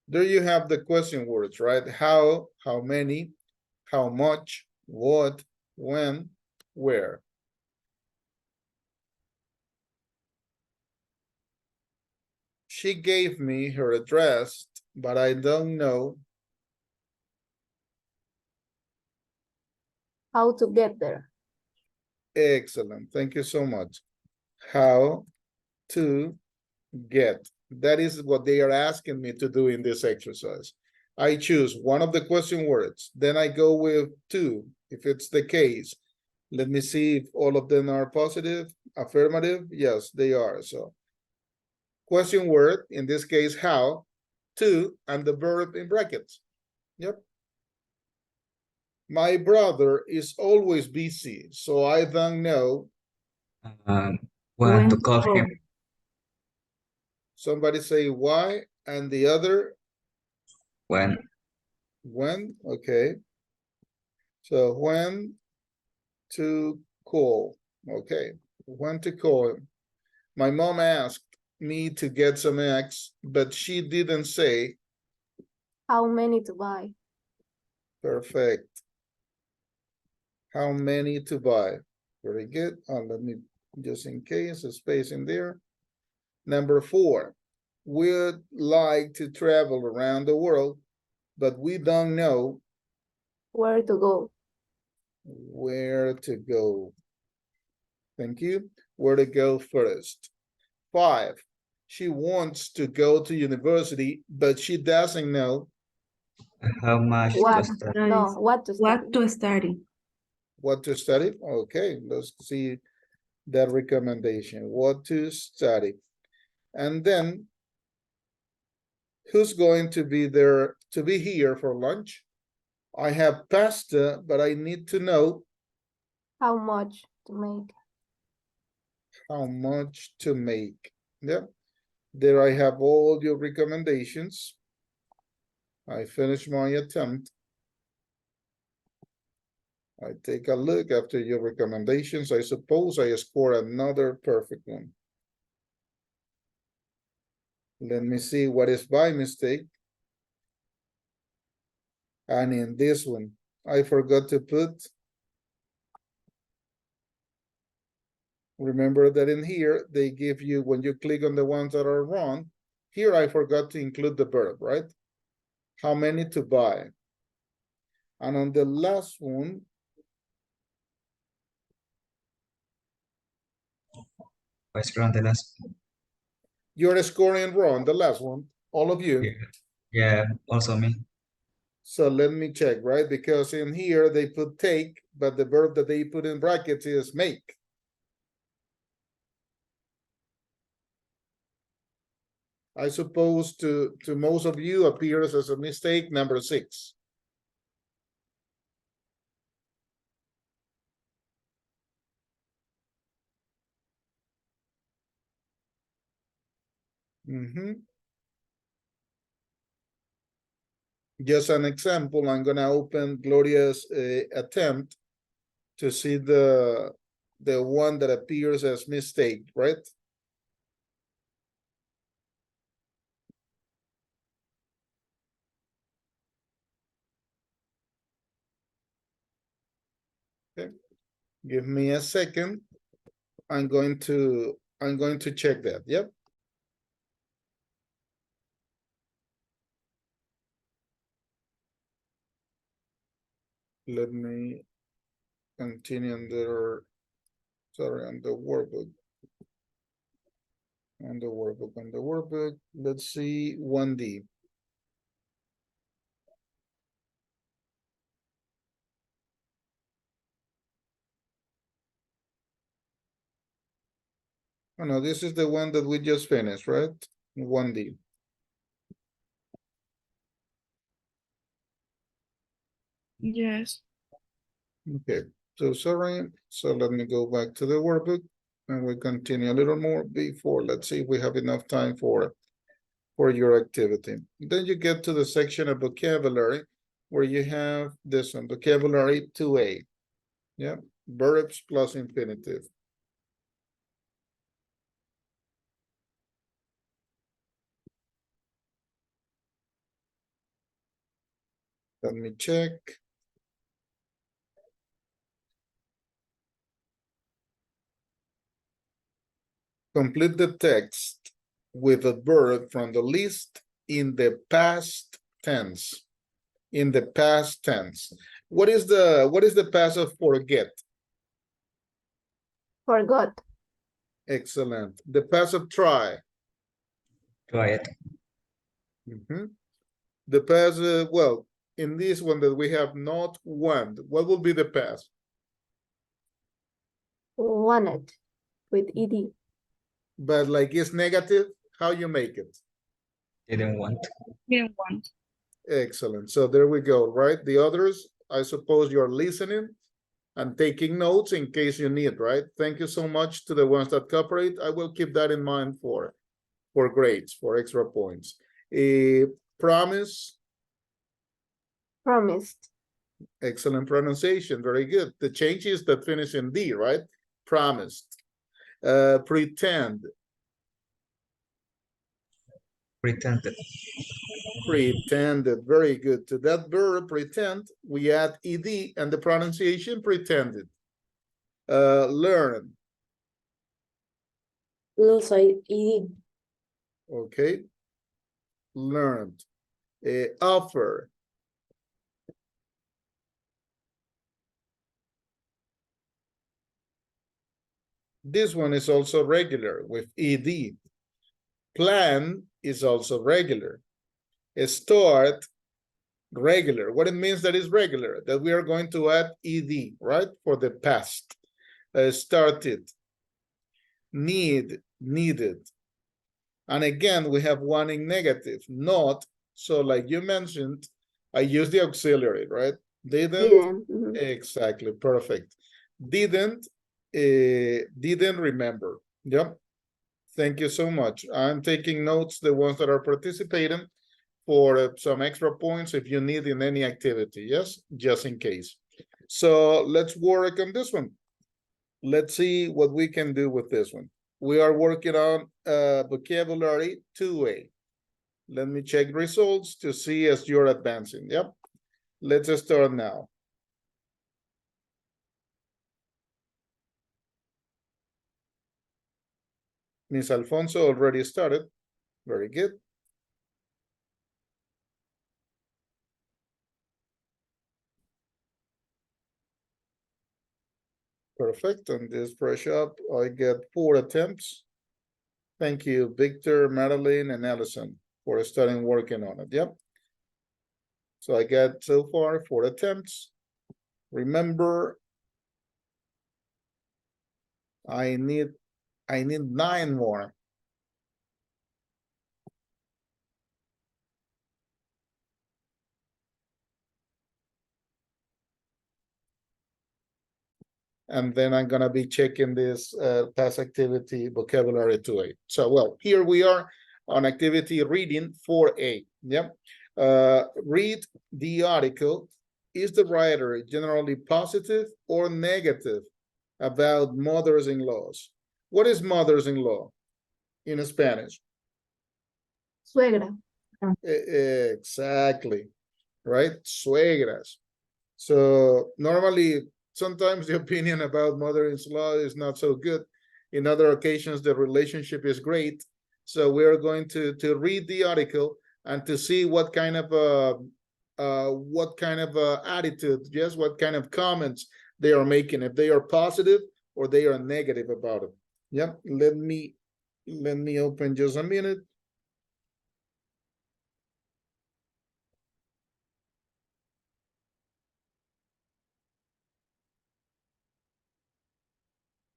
There you have the question words, right? How many, how much, what, when, where. She gave me her address, but I don't know How to get there. Excellent. Thank you so much. How to get. That is what they are asking me to do in this exercise. I choose one of the question words, then I go with 2, if it's the case. Let me see if all of them are positive, affirmative. Yes, they are. So question word, in this case, how, 2, and the verb in brackets. Yep. My brother is always busy, so I don't know when to call him. Somebody say why, and the other? When. When, okay. So when to call, okay. When to call him. My mom asked me to get some eggs, but she didn't say. How many to buy? Perfect. How many to buy? Very good. Let me, just in case, a space in there. Number 4, we'd like to travel around the world, but we don't know Where to go? where to go. Thank you. Where to go first. 5, she wants to go to university, but she doesn't know How much What? to study? No, what to study? what to study. Okay, let's see that recommendation. What to study. And then, who's going to be there to be here for lunch? I have pasta, but I need to know How much to make? how much to make. Yeah, there I have all your recommendations. I finished my attempt. I take a look after your recommendations. I suppose I score another perfect one. Let me see what is by mistake. And in this one, I forgot to put. Remember that in here, they give you, when you click on the ones that are wrong, here I forgot to include the verb, right? How many to buy? And on the last one, What's wrong the last? you're scoring wrong, the last one, all of you. Yeah, also me. So let me check, right? Because in here they put take, but the verb that they put in brackets is make. I suppose to most of you appears as a mistake number 6. Just an example, I'm gonna open Gloria's attempt to see the one that appears as mistake, right? Okay, give me a second. I'm going to check that. Yep. Let me continue on the, sorry, on the workbook. On the workbook, let's see 1D. Oh no, this is the one that we just finished, right? 1D. Yes. Okay, so sorry. So let me go back to the workbook and we continue a little more before. Let's see if we have enough time for your activity. Then you get to the section of vocabulary where you have this one, vocabulary 2A. Yeah, verbs plus infinitive. Let me check. Complete the text with a verb from the list in the past tense. In the past tense. What is the past of forget? Forgot. Excellent. The past of try. Try it. The past, well, in this one that we have not want, what will be the past? Wanted with ed. But like it's negative, how you make it? Didn't want. Didn't want. Excellent. So there we go, right? The others, I suppose you're listening and taking notes in case you need, right? Thank you so much to the ones that cooperate. I will keep that in mind for grades, for extra points. Promise. Promised. Excellent pronunciation. Very good. The changes that finish in D, right? Promised. Pretend. Pretended. Pretended. Very good. To that verb, pretend, we add ed and the pronunciation pretended. Learn. Also ed. Okay. Learned. Offer. This one is also regular with ed. Plan is also regular. Start, regular. What it means that is regular, that we are going to add ed, right? For the past. Started. Need, needed. And again, we have one in negative, not. So like you mentioned, I use the auxiliary, right? Didn't. Exactly, perfect. Didn't remember. Yep. Thank you so much. I'm taking notes, the ones that are participating, for some extra points if you need in any activity. Yes, just in case. So let's work on this one. Let's see what we can do with this one. We are working on vocabulary 2A. Let me check results to see as you're advancing. Yep. Let's start now. Miss Alfonso already started. Very good. Perfect. And this brush up, I get 4 attempts. Thank you, Victor, Madeline, and Allison, for starting working on it. Yep. So I got so far 4 attempts. Remember, I need 9 more. And then I'm gonna be checking this past activity vocabulary 2A. So, well, here we are on activity reading 4A. Yep. Read the article. Is the writer generally positive or negative about mothers-in-laws? What is mothers-in-law in Spanish? Suegra. Exactly, right? Suegras. So normally, sometimes the opinion about mother-in-law is not so good. In other occasions, the relationship is great. So we are going to read the article and to see what kind of attitude, yes, what kind of comments they are making, if they are positive or they are negative about it. Yep. Let me open just a minute.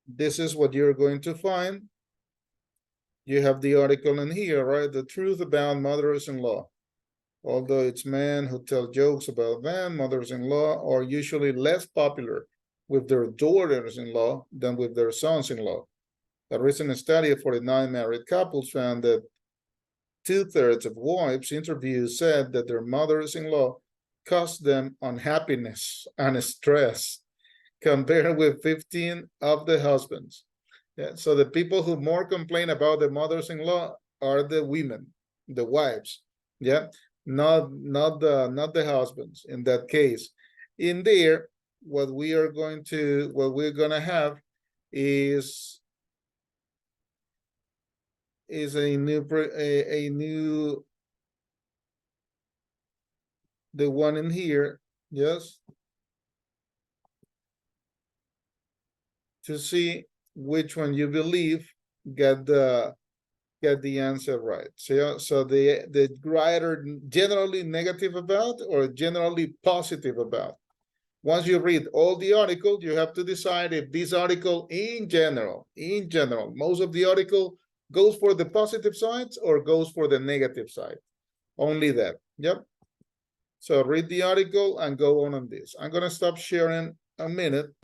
This is what you're going to find. You have the article in here, right? The truth about mothers-in-law. Although it's men who tell jokes about them, mothers-in-law are usually less popular with their daughters-in-law than with their sons-in-law. A recent study of 49 married couples found that 2/3 of wives interviewed said that their mothers-in-law caused them unhappiness and stress, compared with 15 of the husbands. Yeah, so the people who more complain about the mothers-in-law are the women, the wives. Yeah, not the husbands in that case. In there, what we're gonna have is a new the one in here, yes, to see which one you believe get the answer right. So the writer generally negative about or generally positive about. Once you read all the article, you have to decide if this article in general, most of the article goes for the positive sides or goes for the negative side. Only that. Yep. So read the article and go on this. I'm gonna stop sharing a minute.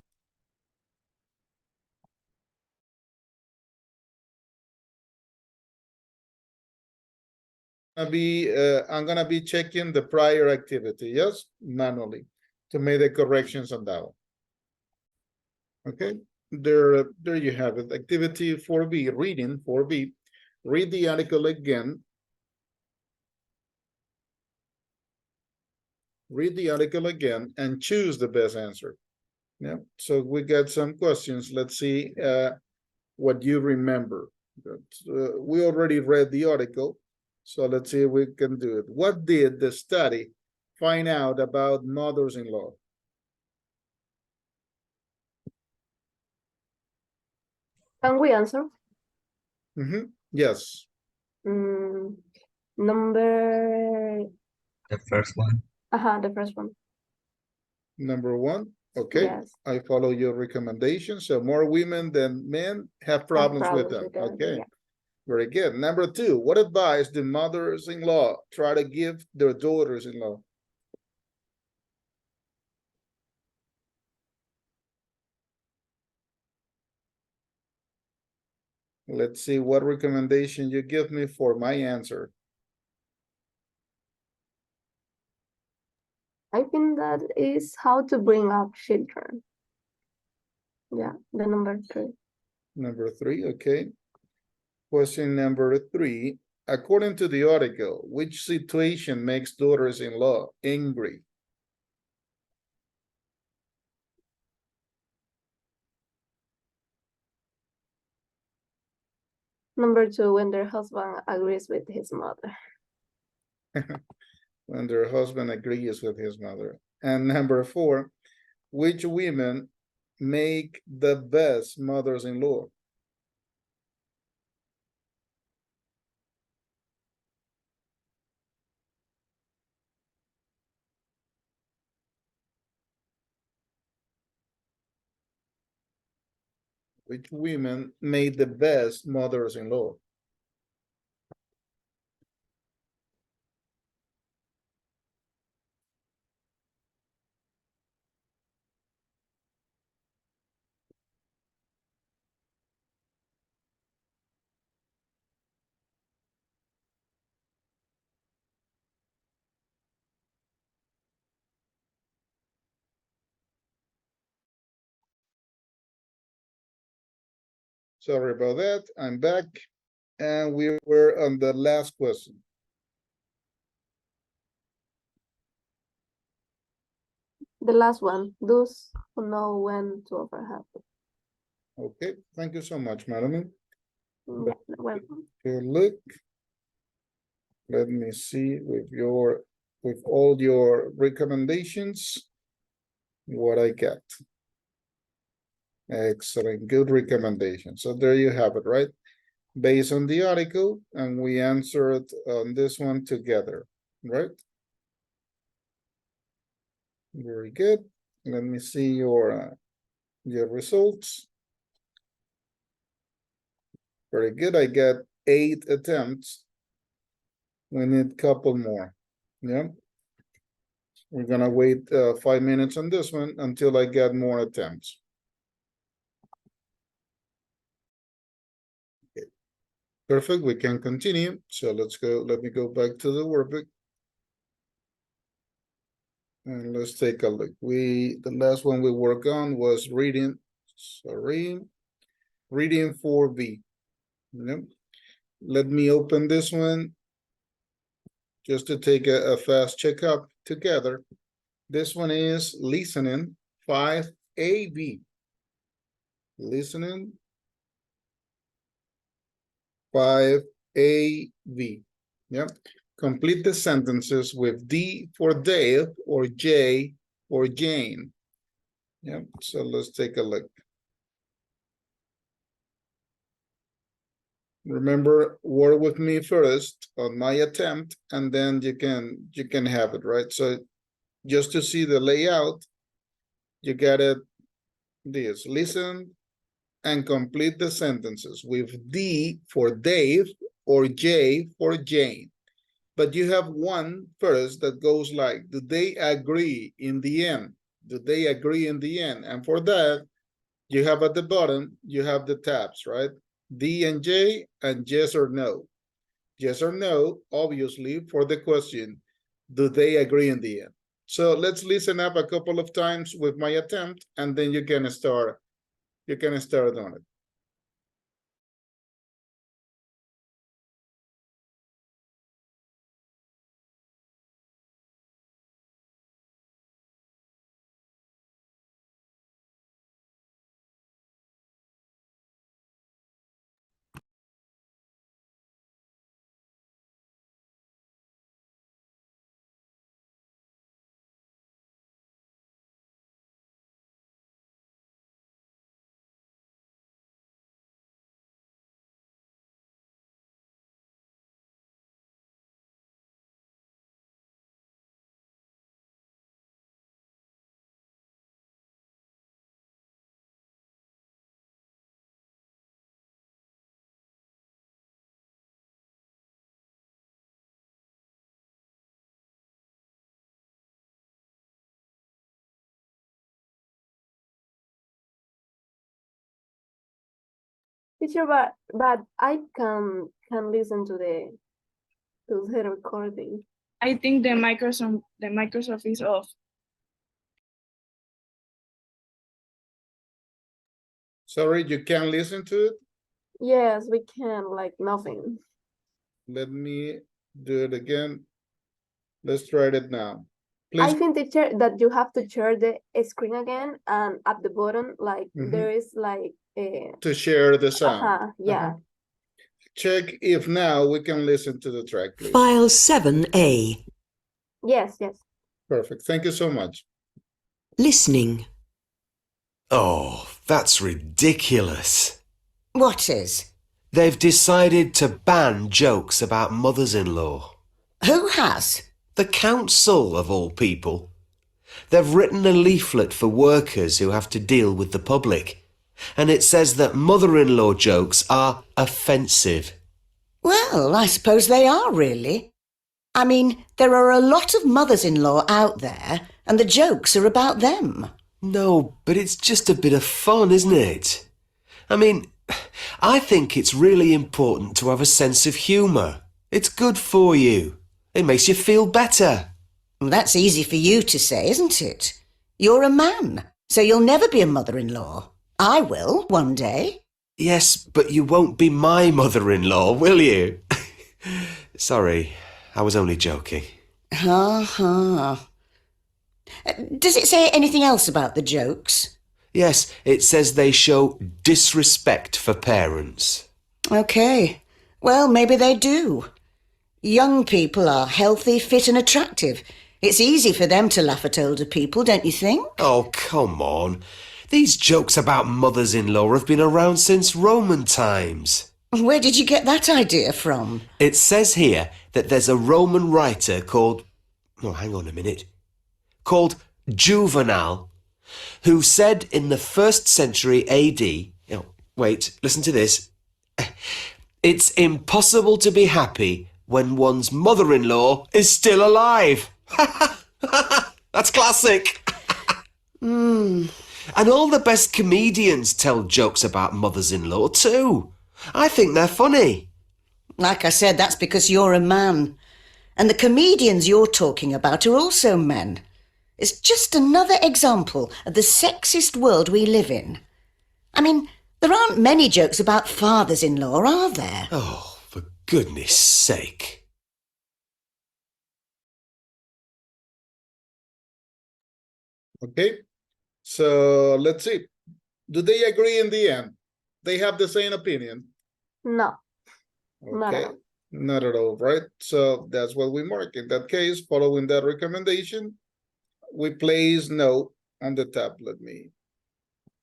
I'm gonna be checking the prior activity, yes, manually, to make the corrections on that one. Okay, there you have it. Activity 4B, reading 4B. Read the article again. Read the article again and choose the best answer. Yeah, so we got some questions. Let's see what you remember. We already read the article. So let's see if we can do it. What did the study find out about mothers-in-law? Can we answer? Yes. Number. The first one. The first one. Number 1. Okay. Yes. I follow your recommendation. So more women than men have problems with them. Okay. Yeah. Very good. Number 2, what advice do mothers-in-law try to give their daughters-in-law? Let's see what recommendation you give me for my answer. I think that is how to bring up children. Yeah, the number 3. Number 3, okay. Question number 3. According to the article, which situation makes daughters-in-law angry? Number 2, when their husband agrees with his mother. When their husband agrees with his mother. And number 4, which women make the best mothers-in-law? Which women made the best mothers-in-law? Sorry about that. I'm back. And we were on the last question. The last one, those who know when to offer help. Okay, thank you so much, Madeline. Welcome. Look. Let me see with all your recommendations, what I got. Excellent, good recommendation. So there you have it, right? Based on the article, and we answered on this one together, right? Very good. Let me see your results. Very good. I got 8 attempts. We need a couple more. Yeah. We're gonna wait 5 minutes on this one until I get more attempts. Okay. Perfect. We can continue. So let's go. Let me go back to the workbook. And let's take a look. The last one we worked on was reading. Sorry. Reading 4B. Yep. Let me open this one just to take a fast checkup together. This one is listening 5AB. Listening 5AB. Yep. Complete the sentences with D for Dave or J for Jane. Yep. So let's take a look. Remember, work with me first on my attempt, and then you can have it, right? So just to see the layout, you got it. This, listen and complete the sentences with D for Dave or J for Jane. But you have one first that goes like, do they agree in the end? Do they agree in the end? And for that, you have at the bottom, you have the tabs, right? D and J and yes or no. Yes or no, obviously, for the question, do they agree in the end? So let's listen up a couple of times with my attempt, and then you can start on it. Teacher, but I can listen to the recording. I think the Microsoft is off. Sorry, you can't listen to it? Yes, we can, like nothing. Let me do it again. Let's try it now. I Please. think, teacher, that you have to share the screen again, and at the bottom, like Mhm. there is like a. To share the sound. Yeah. Check if now we can listen to the track, please. File 7A. Yes. Perfect. Thank you so much. Listening. Oh, that's ridiculous. What is? They've decided to ban jokes about mothers-in-law. Who has? The council, of all people. They've written a leaflet for workers who have to deal with the public, and it says that mother-in-law jokes are offensive. Well, I suppose they are, really. I mean, there are a lot of mothers-in-law out there, and the jokes are about them. No, but it's just a bit of fun, isn't it? I mean, I think it's really important to have a sense of humour. It's good for you. It makes you feel better. Well, that's easy for you to say, isn't it? You're a man, so you'll never be a mother-in-law. I will, one day. Yes, but you won't be my mother-in-law, will you? Sorry, I was only joking. Does it say anything else about the jokes? Yes, it says they show disrespect for parents. OK. Well, maybe they do. Young people are healthy, fit and attractive. It's easy for them to laugh at older people, don't you think? Oh, come on. These jokes about mothers-in-law have been around since Roman times. Where did you get that idea from? It says here that there's a Roman writer called... Oh, hang on a minute. Called Juvenal, who said in the 1st century AD... Oh, wait, listen to this. It's impossible to be happy when one's mother-in-law is still alive. That's classic. And all the best comedians tell jokes about mothers-in-law too. I think they're funny. Like I said, that's because you're a man. And the comedians you're talking about are also men. It's just another example of the sexist world we live in. I mean, there aren't many jokes about fathers-in-law, are there? Oh, for goodness sake. Okay, so let's see. Do they agree in the end? They have the same opinion? No. Not Okay, at all. not at all, right? So that's what we mark. In that case, following that recommendation, we place no on the top. Let me,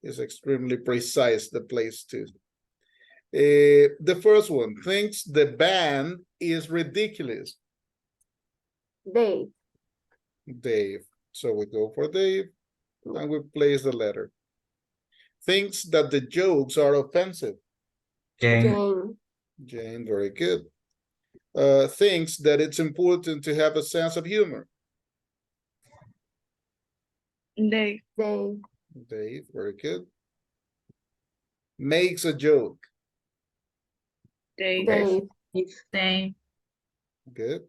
it's extremely precise, the place to. The first one thinks the ban is ridiculous. Dave. Dave. So we go for Dave and we place the letter. Thinks that the jokes are offensive. Jane. Jane, very good. Thinks that it's important to have a sense of humor. Dave. Dave, very good. Makes a joke. Dave. Dave. Good.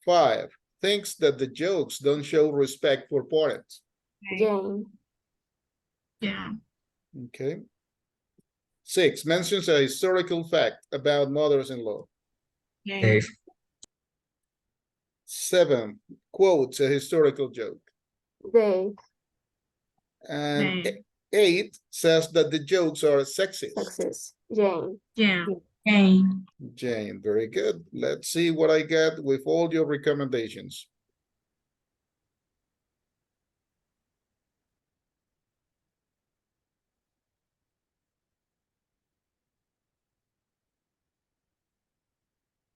5. Thinks that the jokes don't show respect for parents. Jane. Yeah. Okay. 6. Mentions a historical fact about mothers-in-law. Dave. 7. Quotes a historical joke. Dave. And 8 says that the jokes are sexist. Jane. Yeah. Jane, very good. Let's see what I get with all your recommendations.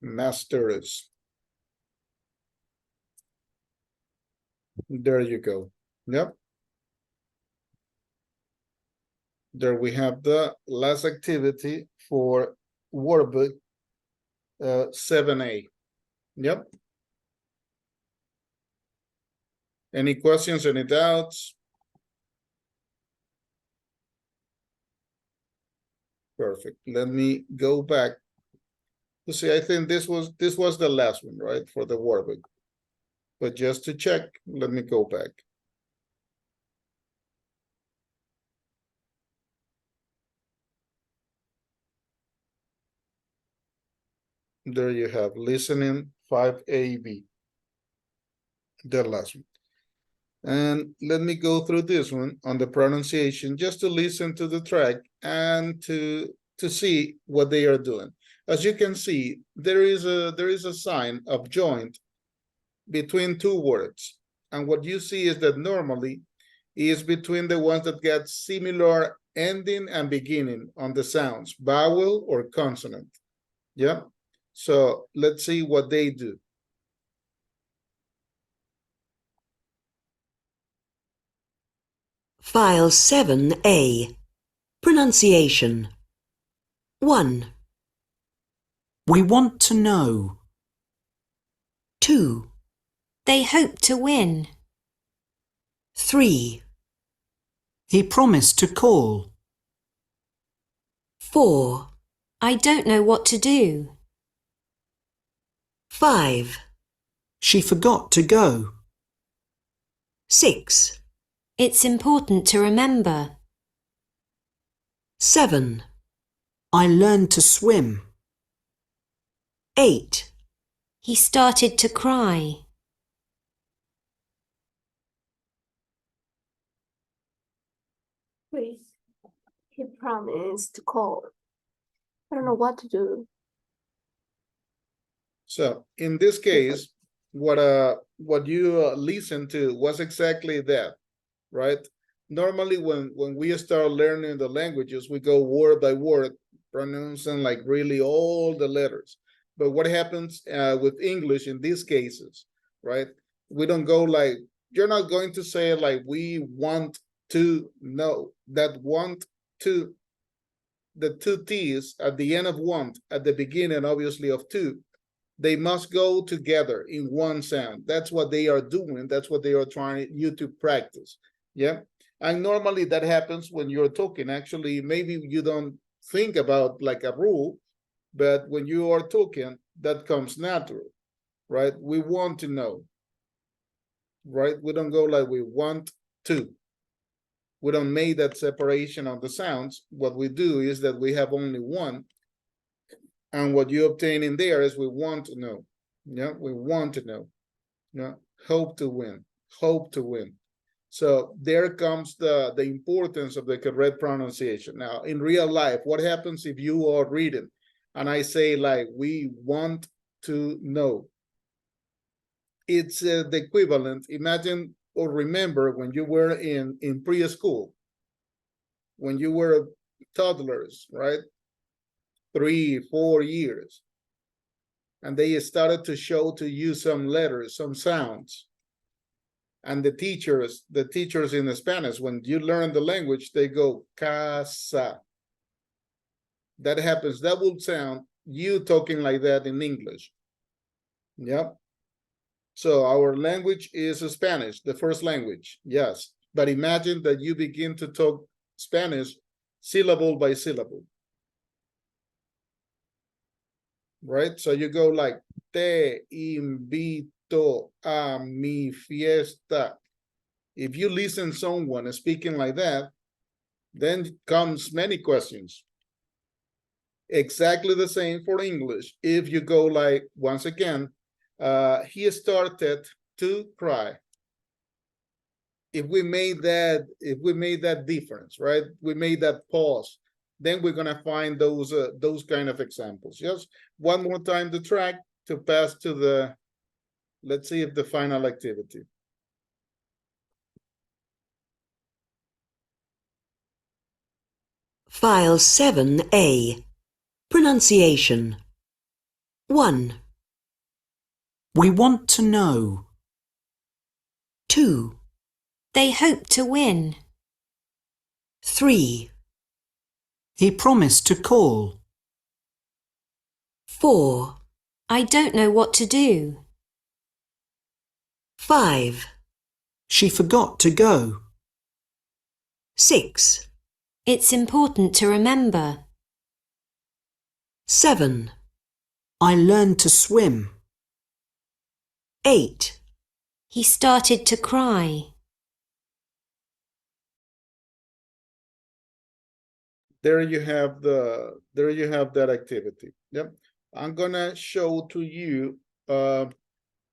Masters. There you go. Yep. There we have the last activity for workbook 7A. Yep. Any questions, any doubts? Perfect. Let me go back. You see, I think this was the last one, right, for the workbook. But just to check, let me go back. There you have listening 5AB. The last one. And let me go through this one on the pronunciation just to listen to the track and to see what they are doing. As you can see, there is a sign of joint between two words. And what you see is that normally is between the ones that get similar ending and beginning on the sounds, vowel or consonant. Yeah. So let's see what they do. File 7A. Pronunciation. 1, We want to know. 2, They hope to win. 3, He promised to call. 4, I don't know what to do. 5, She forgot to go. 6, It's important to remember. 7, I learned to swim. 8, He started to cry. Please. He promised to call. I don't know what to do. So in this case, what you listened to was exactly that, right? Normally when we start learning the languages, we go word by word, pronouncing like really all the letters. But what happens with English in these cases, right? We don't go like, you're not going to say like, we want to know. That want to, the two T's at the end of want, at the beginning, obviously, of to, they must go together in one sound. That's what they are doing. That's what they are trying you to practice. Yeah. And normally that happens when you're talking. Actually, maybe you don't think about like a rule, but when you are talking, that comes natural, right? We want to know, right? We don't go like we want to. We don't make that separation of the sounds. What we do is that we have only one. And what you obtain in there is we want to know. Yeah, we want to know. Yeah, hope to win. Hope to win. So there comes the importance of the correct pronunciation. Now, in real life, what happens if you are reading and I say like, we want to know? It's the equivalent. Imagine or remember when you were in preschool, when you were toddlers, right? 3, 4 years. And they started to show to you some letters, some sounds. And the teachers in the Spanish, when you learn the language, they go casa. That happens. That would sound you talking like that in English. Yep. So our language is Spanish, the first language. Yes. But imagine that you begin to talk Spanish syllable by syllable. Right? So you go like, te invito a mi fiesta. If you listen someone speaking like that, then comes many questions. Exactly the same for English. If you go like, once again, he started to cry. If we made that difference, right? We made that pause, then we're gonna find those kind of examples. Yes. One more time the track to pass to the, let's see if the final activity. File 7A. Pronunciation. 1, We want to know. 2, They hope to win. 3, He promised to call. 4, I don't know what to do. 5, She forgot to go. 6, It's important to remember. 7, I learned to swim. 8, He started to cry. There you have that activity. Yep. I'm gonna show to you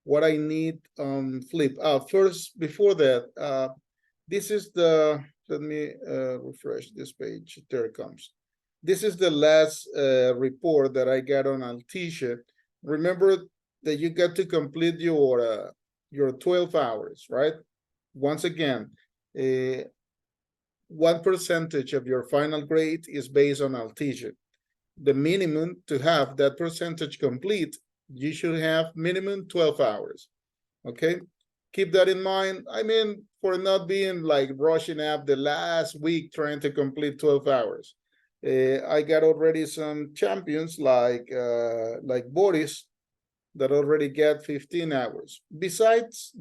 what I need on Flip. First, before that, this is the, let me refresh this page. There it comes. This is the last report that I got on Altesia. Remember that you got to complete your 12 hours, right? Once again, what percentage of your final grade is based on Altesia? The minimum to have that percentage complete, you should have minimum 12 hours, okay? Keep that in mind. I mean, for not being like rushing up the last week trying to complete 12 hours. I got already some champions like Boris that already get 15 hours. Besides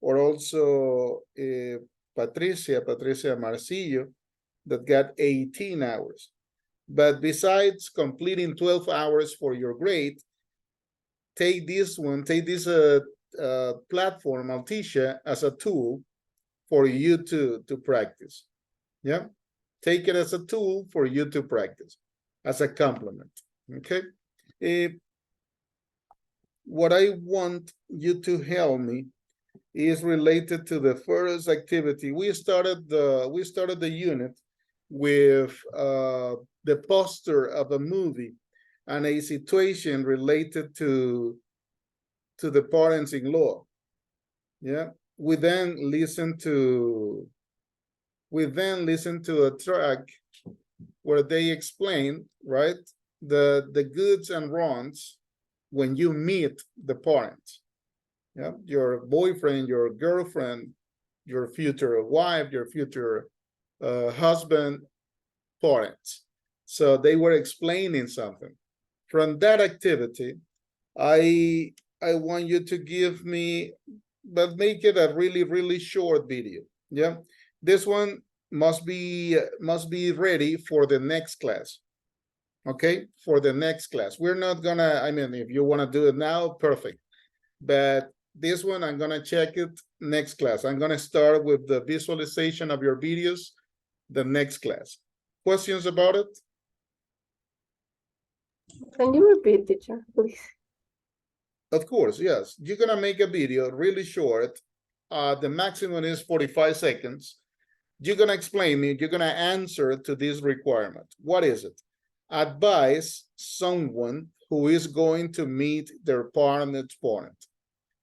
or also Patricia Marcillo that got 18 hours. But besides completing 12 hours for your grade, take this platform, Altesia, as a tool for you to practice. Yeah, take it as a tool for you to practice, as a complement. Okay. What I want you to help me is related to the first activity. We started the unit with the poster of a movie and a situation related to the parents-in-law. Yeah, we then listen to a track where they explain, right, the goods and wrongs when you meet the parents. Yeah, your boyfriend, your girlfriend, your future wife, your future husband, parents. So they were explaining something. From that activity, I want you to give me, but make it a really short video. Yeah, this one must be ready for the next class. Okay, for the next class. We're not gonna, I mean, if you want to do it now, perfect. But this one, I'm gonna check it next class. I'm gonna start with the visualization of your videos the next class. Questions about it? Can you repeat, teacher, please? Of course, yes. You're gonna make a video really short. The maximum is 45 seconds. You're gonna explain me, you're gonna answer to this requirement. What is it? Advise someone who is going to meet their partner's parent.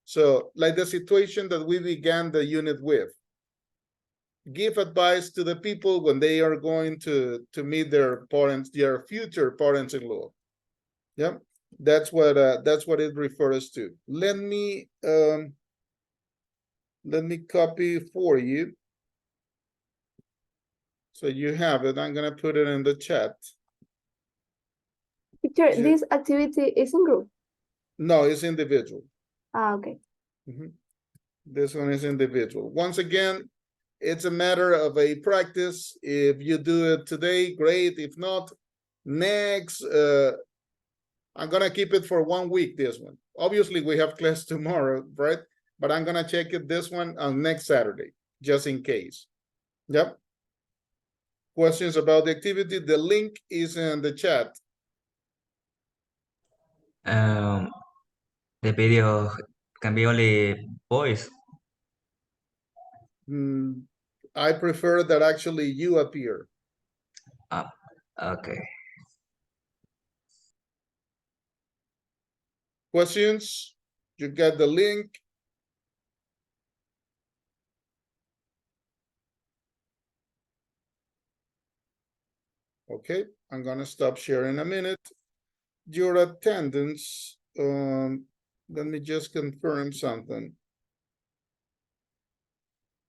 So like the situation that we began the unit with. Give advice to the people when they are going to meet their parents, their future parents-in-law. Yeah, that's what it refers to. Let me copy for you. So you have it. I'm gonna put it in the chat. Teacher, Yeah. this activity is in group? No, it's individual. Okay. This one is individual. Once again, it's a matter of a practice. If you do it today, great. If not, next, I'm gonna keep it for 1 week, this one. Obviously, we have class tomorrow, right? But I'm gonna check it this one on next Saturday, just in case. Yep. Questions about the activity? The link is in the chat. The video can be only voice. I prefer that actually you appear. Okay. Questions? You got the link. Okay, I'm gonna stop sharing a minute. Your attendance, let me just confirm something.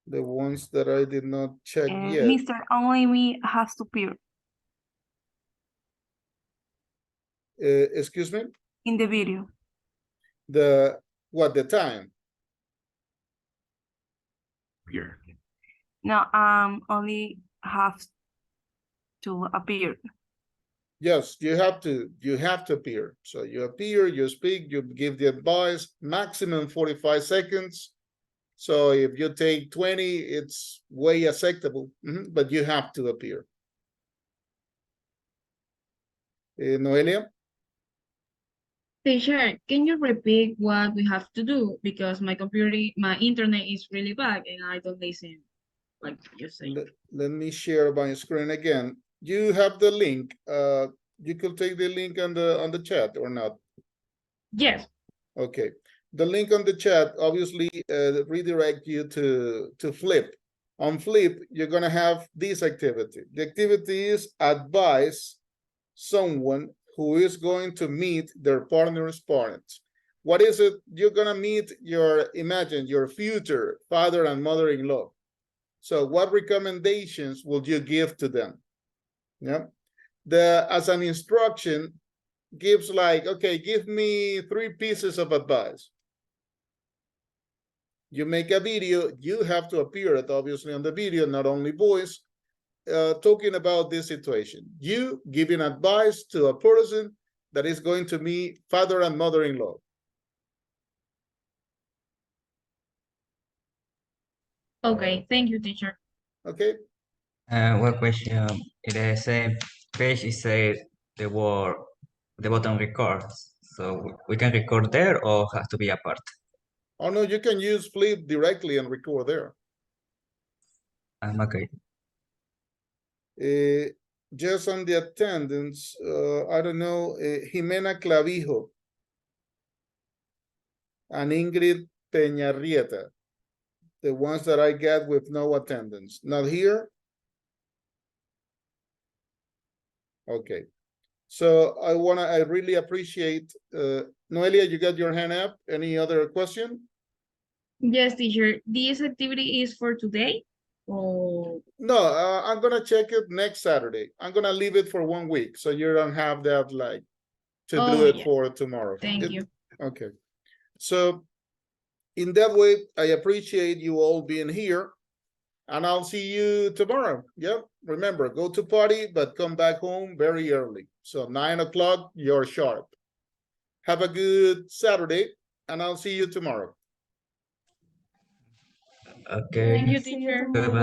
The ones that I did not check yet. Mr. Only me has to appear Excuse me? in the video. The time? Here. No, only have to appear. Yes, you have to appear. So you appear, you speak, you give the advice, maximum 45 seconds. So if you take 20, it's way acceptable, but you have to appear. Noelia? Teacher, can you repeat what we have to do? Because my internet is really bad and I don't listen like you say. Let me share my screen again. You have the link. You could take the link on the chat or not? Yes. Okay. The link on the chat obviously redirect you to Flip. On Flip, you're gonna have this activity. The activity is advise someone who is going to meet their partner's parents. What is it? You're gonna meet imagine your future father and mother-in-law. So what recommendations will you give to them? Yeah. As an instruction gives like, okay, give me 3 pieces of advice. You make a video, you have to appear obviously on the video, not only voice, talking about this situation. You giving advice to a person that is going to meet father and mother-in-law. Okay, thank you, teacher. Okay. One question. In the same page, it says the button records. So we can record there or has to be apart? Oh no, you can use Flip directly and record there. Okay. Just on the attendance, I don't know, Jimena Clavijo and Ingrid Peñarrieta, the ones that I get with no attendance. Not here? Okay. So I really appreciate, Noelia, you got your hand up. Any other question? Yes, teacher. This activity is for today? Or... No, I'm gonna check it next Saturday. I'm gonna leave it for 1 week, so you don't have that like to do it for tomorrow. Thank you. Okay. So in that way, I appreciate you all being here, and I'll see you tomorrow. Yep. Remember, go to party, but come back home very early. So 9 o'clock, you're sharp. Have a good Saturday, and I'll see you tomorrow. Okay. Thank you, teacher. Goodbye.